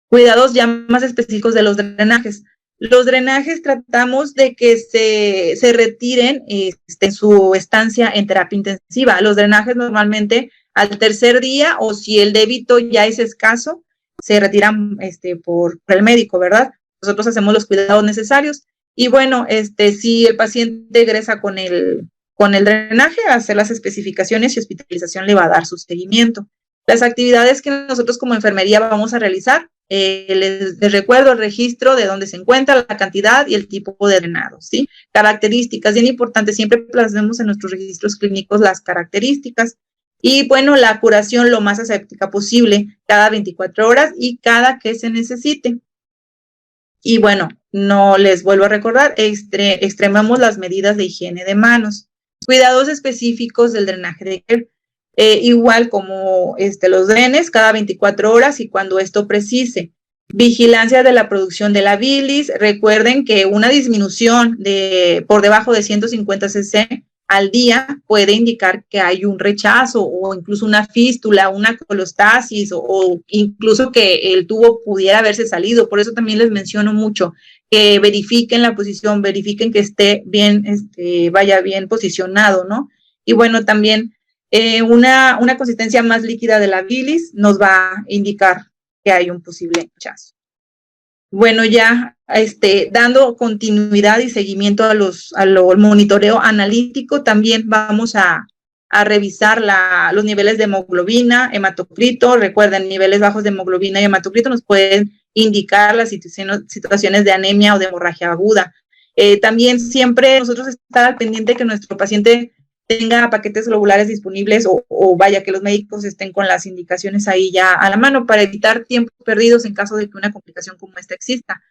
Cuidados ya más específicos de los drenajes. Los drenajes tratamos de que se retiren en su estancia en terapia intensiva. Los drenajes normalmente al tercer día, o si el débito ya es escaso, se retiran por el médico, ¿verdad? Nosotros hacemos los cuidados necesarios. Y bueno, si el paciente egresa con el drenaje, hacer las especificaciones y hospitalización le va a dar su seguimiento. Las actividades que nosotros como enfermería vamos a realizar, les recuerdo el registro de dónde se encuentra, la cantidad y el tipo de drenado, ¿sí? Características, bien importante, siempre plasmemos en nuestros registros clínicos las características. Y bueno, la curación lo más aséptica posible, cada 24 horas y cada que se necesite. Y bueno, no les vuelvo a recordar, extremamos las medidas de higiene de manos. Cuidados específicos del drenaje de Kerr. Igual como los drenes, cada 24 horas y cuando esto precise. Vigilancia de la producción de la bilis. Recuerden que una disminución por debajo de 150 cc al día puede indicar que hay un rechazo o incluso una fístula, una colostasis o incluso que el tubo pudiera haberse salido. Por eso también les menciono mucho que verifiquen la posición, verifiquen que esté bien, vaya bien posicionado, ¿no? Y bueno, también una consistencia más líquida de la bilis nos va a indicar que hay un posible rechazo. Bueno, ya dando continuidad y seguimiento al monitoreo analítico, también vamos a revisar los niveles de hemoglobina, hematocrito. Recuerden, niveles bajos de hemoglobina y hematocrito nos pueden indicar las situaciones de anemia o de hemorragia aguda. También siempre nosotros estar al pendiente de que nuestro paciente tenga paquetes globulares disponibles o vaya que los médicos estén con las indicaciones ahí ya a la mano para evitar tiempos perdidos en caso de que una complicación como esta exista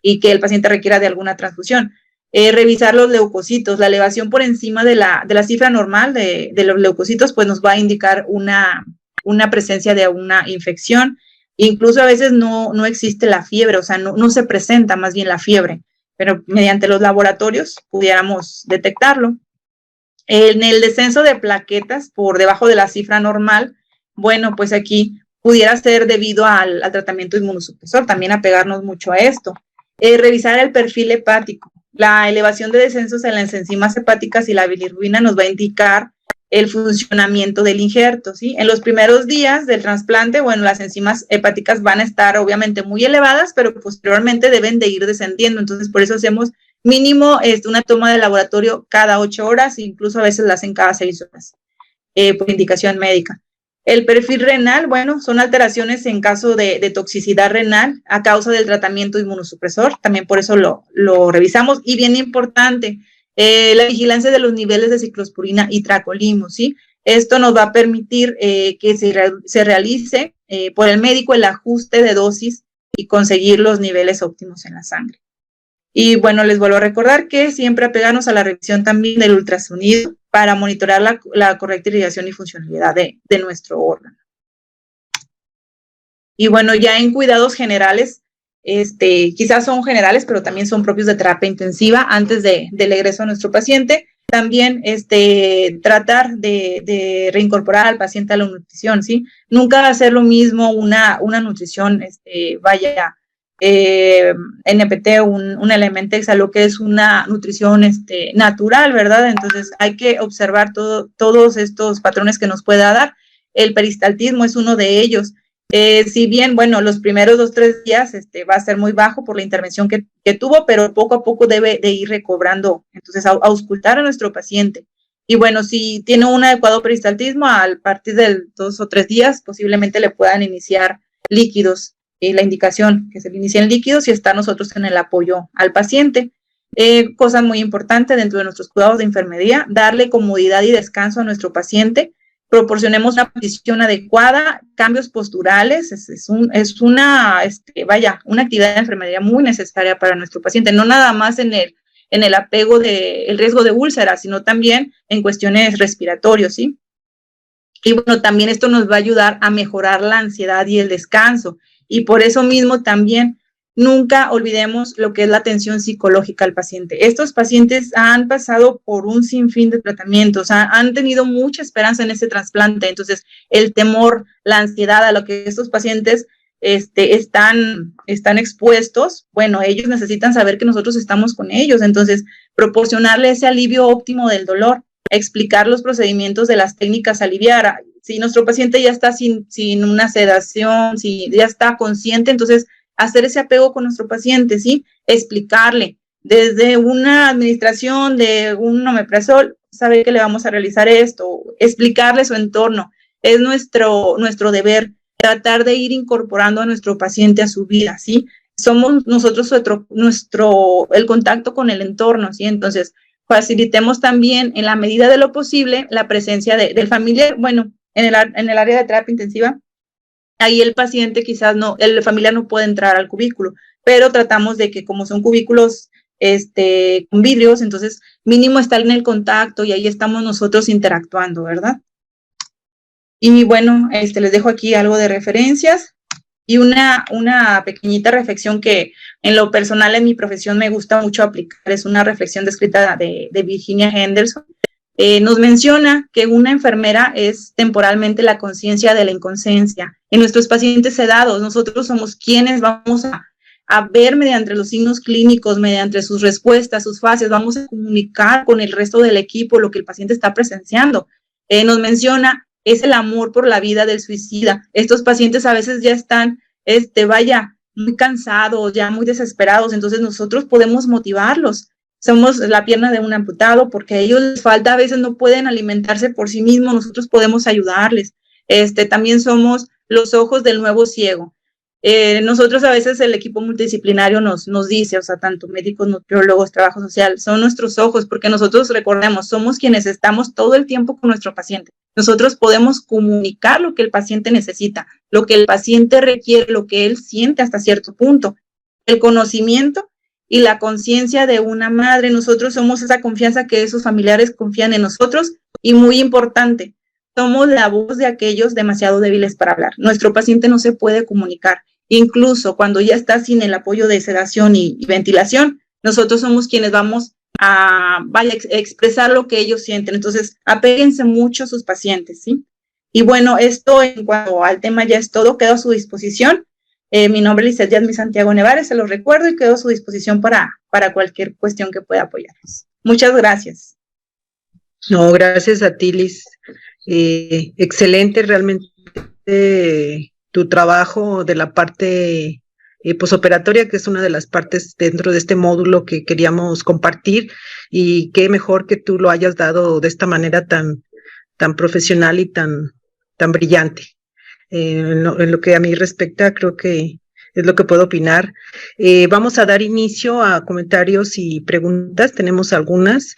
y que el paciente requiera de alguna transfusión. Revisar los leucocitos, la elevación por encima de la cifra normal de los leucocitos pues nos va a indicar una presencia de una infección. Incluso a veces no existe la fiebre, o sea, no se presenta más bien la fiebre, pero mediante los laboratorios pudiéramos detectarlo. En el descenso de plaquetas por debajo de la cifra normal, bueno, pues aquí pudiera ser debido al tratamiento inmunosupresor, también apegarnos mucho a esto. Revisar el perfil hepático. La elevación de descensos en las enzimas hepáticas y la bilirrubina nos va a indicar el funcionamiento del injerto, ¿sí? En los primeros días del trasplante, bueno, las enzimas hepáticas van a estar obviamente muy elevadas, pero posteriormente deben de ir descendiendo, entonces por eso hacemos mínimo una toma de laboratorio cada 8 horas, incluso a veces la hacen cada 6 horas, por indicación médica. El perfil renal, bueno, son alteraciones en caso de toxicidad renal a causa del tratamiento inmunosupresor, también por eso lo revisamos. Y bien importante, la vigilancia de los niveles de ciclosporina y tracolimo, ¿sí? Esto nos va a permitir que se realice por el médico el ajuste de dosis y conseguir los niveles óptimos en la sangre. Y bueno, les vuelvo a recordar que siempre apegarnos a la revisión también del ultrasonido para monitorar la correcta irrigación y funcionalidad de nuestro órgano. Y bueno, ya en cuidados generales, quizás son generales, pero también son propios de terapia intensiva antes del egreso a nuestro paciente. También tratar de reincorporar al paciente a la nutrición, ¿sí? Nunca hacer lo mismo una nutrición, NPT, un Elementex, a lo que es una nutrición natural, ¿verdad? Entonces hay que observar todos estos patrones que nos pueda dar. El peristaltismo es uno de ellos. Si bien, bueno, los primeros 2-3 días va a ser muy bajo por la intervención que tuvo, pero poco a poco debe de ir recobrando. Entonces, auscultar a nuestro paciente. Y bueno, si tiene un adecuado peristaltismo, a partir de 2 o 3 días, posiblemente le puedan iniciar líquidos. La indicación que se le inicien líquidos y está nosotros en el apoyo al paciente. Cosa muy importante dentro de nuestros cuidados de enfermería, darle comodidad y descanso a nuestro paciente, proporcionemos una posición adecuada, cambios posturales, es una actividad de enfermería muy necesaria para nuestro paciente, no nada más en el apego del riesgo de úlcera, sino también en cuestiones respiratorias, ¿sí? Y bueno, también esto nos va a ayudar a mejorar la ansiedad y el descanso. Y por eso mismo también nunca olvidemos lo que es la atención psicológica al paciente. Estos pacientes han pasado por un sinfín de tratamientos, han tenido mucha esperanza en este trasplante. Entonces, el temor, la ansiedad a lo que estos pacientes están expuestos, bueno, ellos necesitan saber que nosotros estamos con ellos, entonces proporcionarle ese alivio óptimo del dolor, explicar los procedimientos de las técnicas aliviar. Si nuestro paciente ya está sin una sedación, si ya está consciente, entonces hacer ese apego con nuestro paciente, ¿sí? Explicarle desde una administración de un omeprazol, saber que le vamos a realizar esto, explicarle su entorno. Es nuestro deber tratar de ir incorporando a nuestro paciente a su vida, ¿sí? Somos nosotros el contacto con el entorno, ¿sí? Entonces, facilitemos también, en la medida de lo posible, la presencia del familiar. Bueno, en el área de terapia intensiva, ahí el paciente quizás no, el familiar no puede entrar al cubículo, pero tratamos de que como son cubículos con vidrios, entonces mínimo estar en el contacto y ahí estamos nosotros interactuando, ¿verdad? Y bueno, les dejo aquí algo de referencias y una pequeñita reflexión que en lo personal en mi profesión me gusta mucho aplicar. Es una reflexión descrita de Virginia Henderson. Nos menciona que una enfermera es temporalmente la conciencia de la inconsciencia. En nuestros pacientes sedados, nosotros somos quienes vamos a ver mediante los signos clínicos, mediante sus respuestas, sus fases, vamos a comunicar con el resto del equipo lo que el paciente está presenciando. Nos menciona, es el amor por la vida del suicida. Estos pacientes a veces ya están, muy cansados, ya muy desesperados, entonces nosotros podemos motivarlos. Somos la pierna de un amputado porque a ellos les falta, a veces no pueden alimentarse por sí mismos, nosotros podemos ayudarles. También somos los ojos del nuevo ciego. Nosotros a veces el equipo multidisciplinario nos dice, o sea, tanto médicos, nutriólogos, trabajo social, son nuestros ojos, porque nosotros, recordemos, somos quienes estamos todo el tiempo con nuestro paciente. Nosotros podemos comunicar lo que el paciente necesita, lo que el paciente requiere, lo que él siente hasta cierto punto. El conocimiento y la conciencia de una madre, nosotros somos esa confianza que esos familiares confían en nosotros y muy importante, somos la voz de aquellos demasiado débiles para hablar. Nuestro paciente no se puede comunicar. Incluso cuando ya está sin el apoyo de sedación y ventilación, nosotros somos quienes vamos a expresar lo que ellos sienten. Entonces, apéguense mucho a sus pacientes, ¿sí? Y bueno, esto en cuanto al tema ya es todo, quedo a su disposición. Mi nombre es Lizeth Yasmi Santiago Nevares, se los recuerdo y quedo a su disposición para cualquier cuestión que pueda apoyarnos. Muchas gracias. No, gracias a ti, Liz. Excelente realmente tu trabajo de la parte posoperatoria, que es una de las partes dentro de este módulo que queríamos compartir, y qué mejor que tú lo hayas dado de esta manera tan profesional y tan brillante. En lo que a mí respecta, creo que es lo que puedo opinar. Vamos a dar inicio a comentarios y preguntas. Tenemos algunas.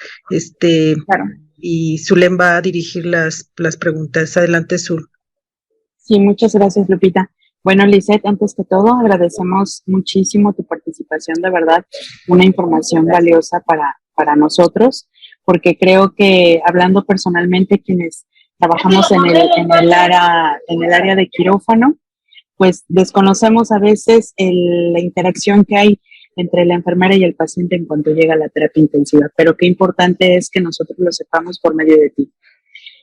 Claro. Y Zulem va a dirigir las preguntas. Adelante, Zul. Sí, muchas gracias, Lupita. Bueno, Lizeth, antes que todo, agradecemos muchísimo tu participación, de verdad, una información valiosa para nosotros, porque creo que, hablando personalmente, quienes trabajamos en el área de quirófano, pues desconocemos a veces la interacción que hay entre la enfermera y el paciente en cuanto llega a la terapia intensiva, pero qué importante es que nosotros lo sepamos por medio de ti.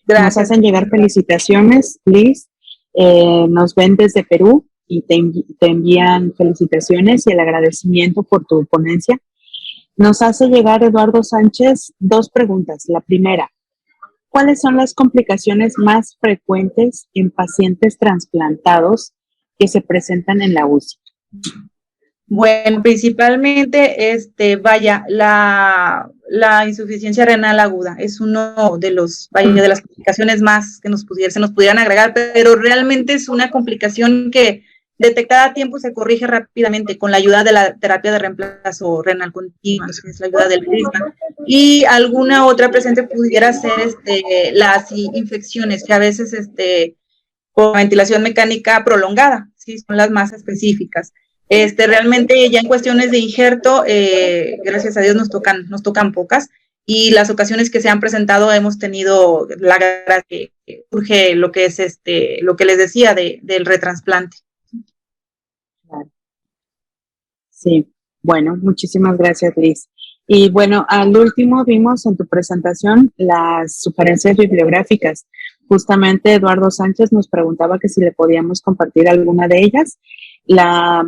Gracias. Nos hacen llegar felicitaciones, Liz, nos ven desde Perú y te envían felicitaciones y el agradecimiento por tu ponencia. Nos hace llegar Eduardo Sánchez 2 preguntas. La primera, ¿cuáles son las complicaciones más frecuentes en pacientes trasplantados que se presentan en la UCI? Bueno, principalmente, la insuficiencia renal aguda es uno de de las complicaciones más que se nos pudieran agregar, pero realmente es una complicación que detectada a tiempo se corrige rápidamente con la ayuda de la terapia de reemplazo renal continua, que es la ayuda del prisma. Y alguna otra presente pudiera ser las infecciones, que a veces por ventilación mecánica prolongada, sí, son las más específicas. Realmente ya en cuestiones de injerto, gracias a Dios nos tocan pocas, y las ocasiones que se han presentado hemos tenido la gracia que surge lo que es lo que les decía del retrasplante. Sí, bueno, muchísimas gracias, Liz. Y bueno, al último vimos en tu presentación las sugerencias bibliográficas. Justamente Eduardo Sánchez nos preguntaba que si le podíamos compartir alguna de ellas. La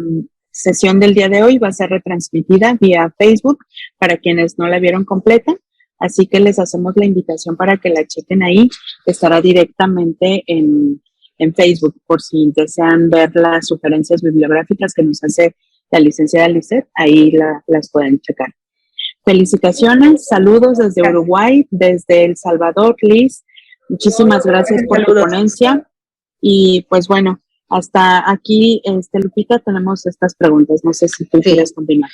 sesión del día de hoy va a ser retransmitida vía Facebook para quienes no la vieron completa, así que les hacemos la invitación para que la chequen ahí. Estará directamente en Facebook, por si desean ver las sugerencias bibliográficas que nos hace la licenciada Lisette, ahí las pueden checar. Felicitaciones, saludos desde Uruguay, desde El Salvador, Liz. Muchísimas gracias por tu ponencia. Y pues bueno, hasta aquí, Lupita, tenemos estas preguntas. No sé si tú quieres continuar.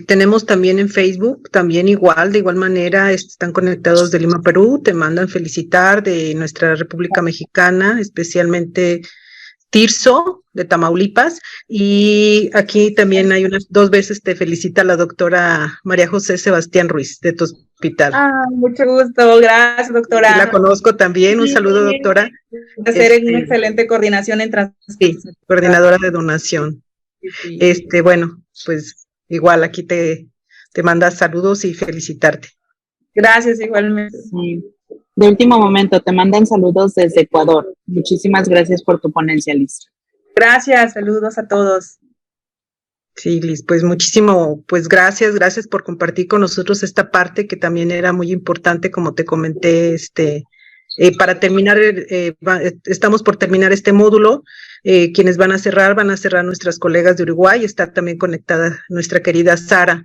Tenemos también en Facebook, también de igual manera, están conectados de Lima, Perú, te mandan felicitar de nuestra República Mexicana, especialmente Tirso, de Tamaulipas, y aquí también hay dos veces te felicita la doctora María José Sebastián Ruiz, de tu hospital. Mucho gusto, gracias, doctora. Sí, la conozco también, un saludo, doctora. Hacer una excelente coordinación en sí, coordinadora de donación. Sí. Bueno, pues igual aquí te manda saludos y felicitarte. Gracias, igualmente. Sí. De último momento, te mandan saludos desde Ecuador. Muchísimas gracias por tu ponencia, Liz. Gracias, saludos a todos. Sí, Liz, pues gracias por compartir con nosotros esta parte que también era muy importante, como te comenté, para terminar, estamos por terminar este módulo. Quienes van a cerrar nuestras colegas de Uruguay. Está también conectada nuestra querida Sara.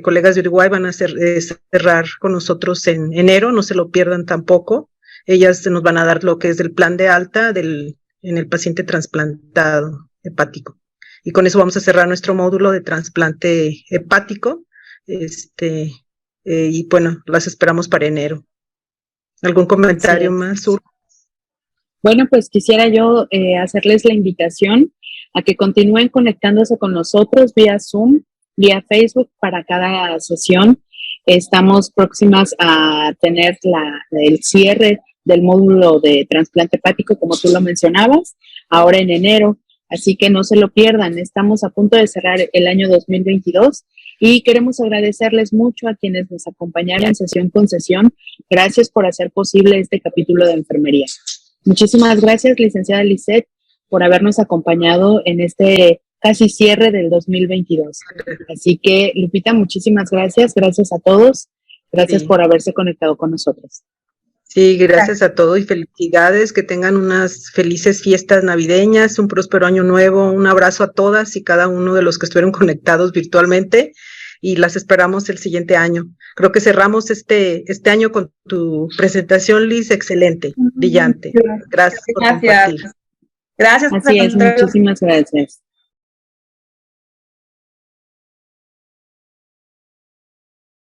Colegas de Uruguay van a cerrar con nosotros en enero, no se lo pierdan tampoco. Ellas nos van a dar lo que es el plan de alta en el paciente trasplantado hepático. Y con eso vamos a cerrar nuestro módulo de trasplante hepático. Y bueno, las esperamos para enero. ¿Algún comentario más, Sur? Bueno, pues quisiera yo hacerles la invitación a que continúen conectándose con nosotros vía Zoom, vía Facebook para cada sesión. Estamos próximas a tener el cierre del módulo de trasplante hepático, como tú lo mencionabas, ahora en enero. Así que no se lo pierdan. Estamos a punto de cerrar el año 2022 y queremos agradecerles mucho a quienes nos acompañaron sesión con sesión. Gracias por hacer posible este capítulo de enfermería. Muchísimas gracias, licenciada Lisette, por habernos acompañado en este casi cierre del 2022. Así que, Lupita, muchísimas gracias. Gracias a todos. Gracias por haberse conectado con nosotros. Sí, gracias a todos y felicidades, que tengan unas felices fiestas navideñas, un próspero año nuevo, un abrazo a todas y cada uno de los que estuvieron conectados virtualmente y las esperamos el siguiente año. Creo que cerramos este año con tu presentación, Liz, excelente, brillante. Gracias por compartir. Gracias. Así es, muchísimas gracias.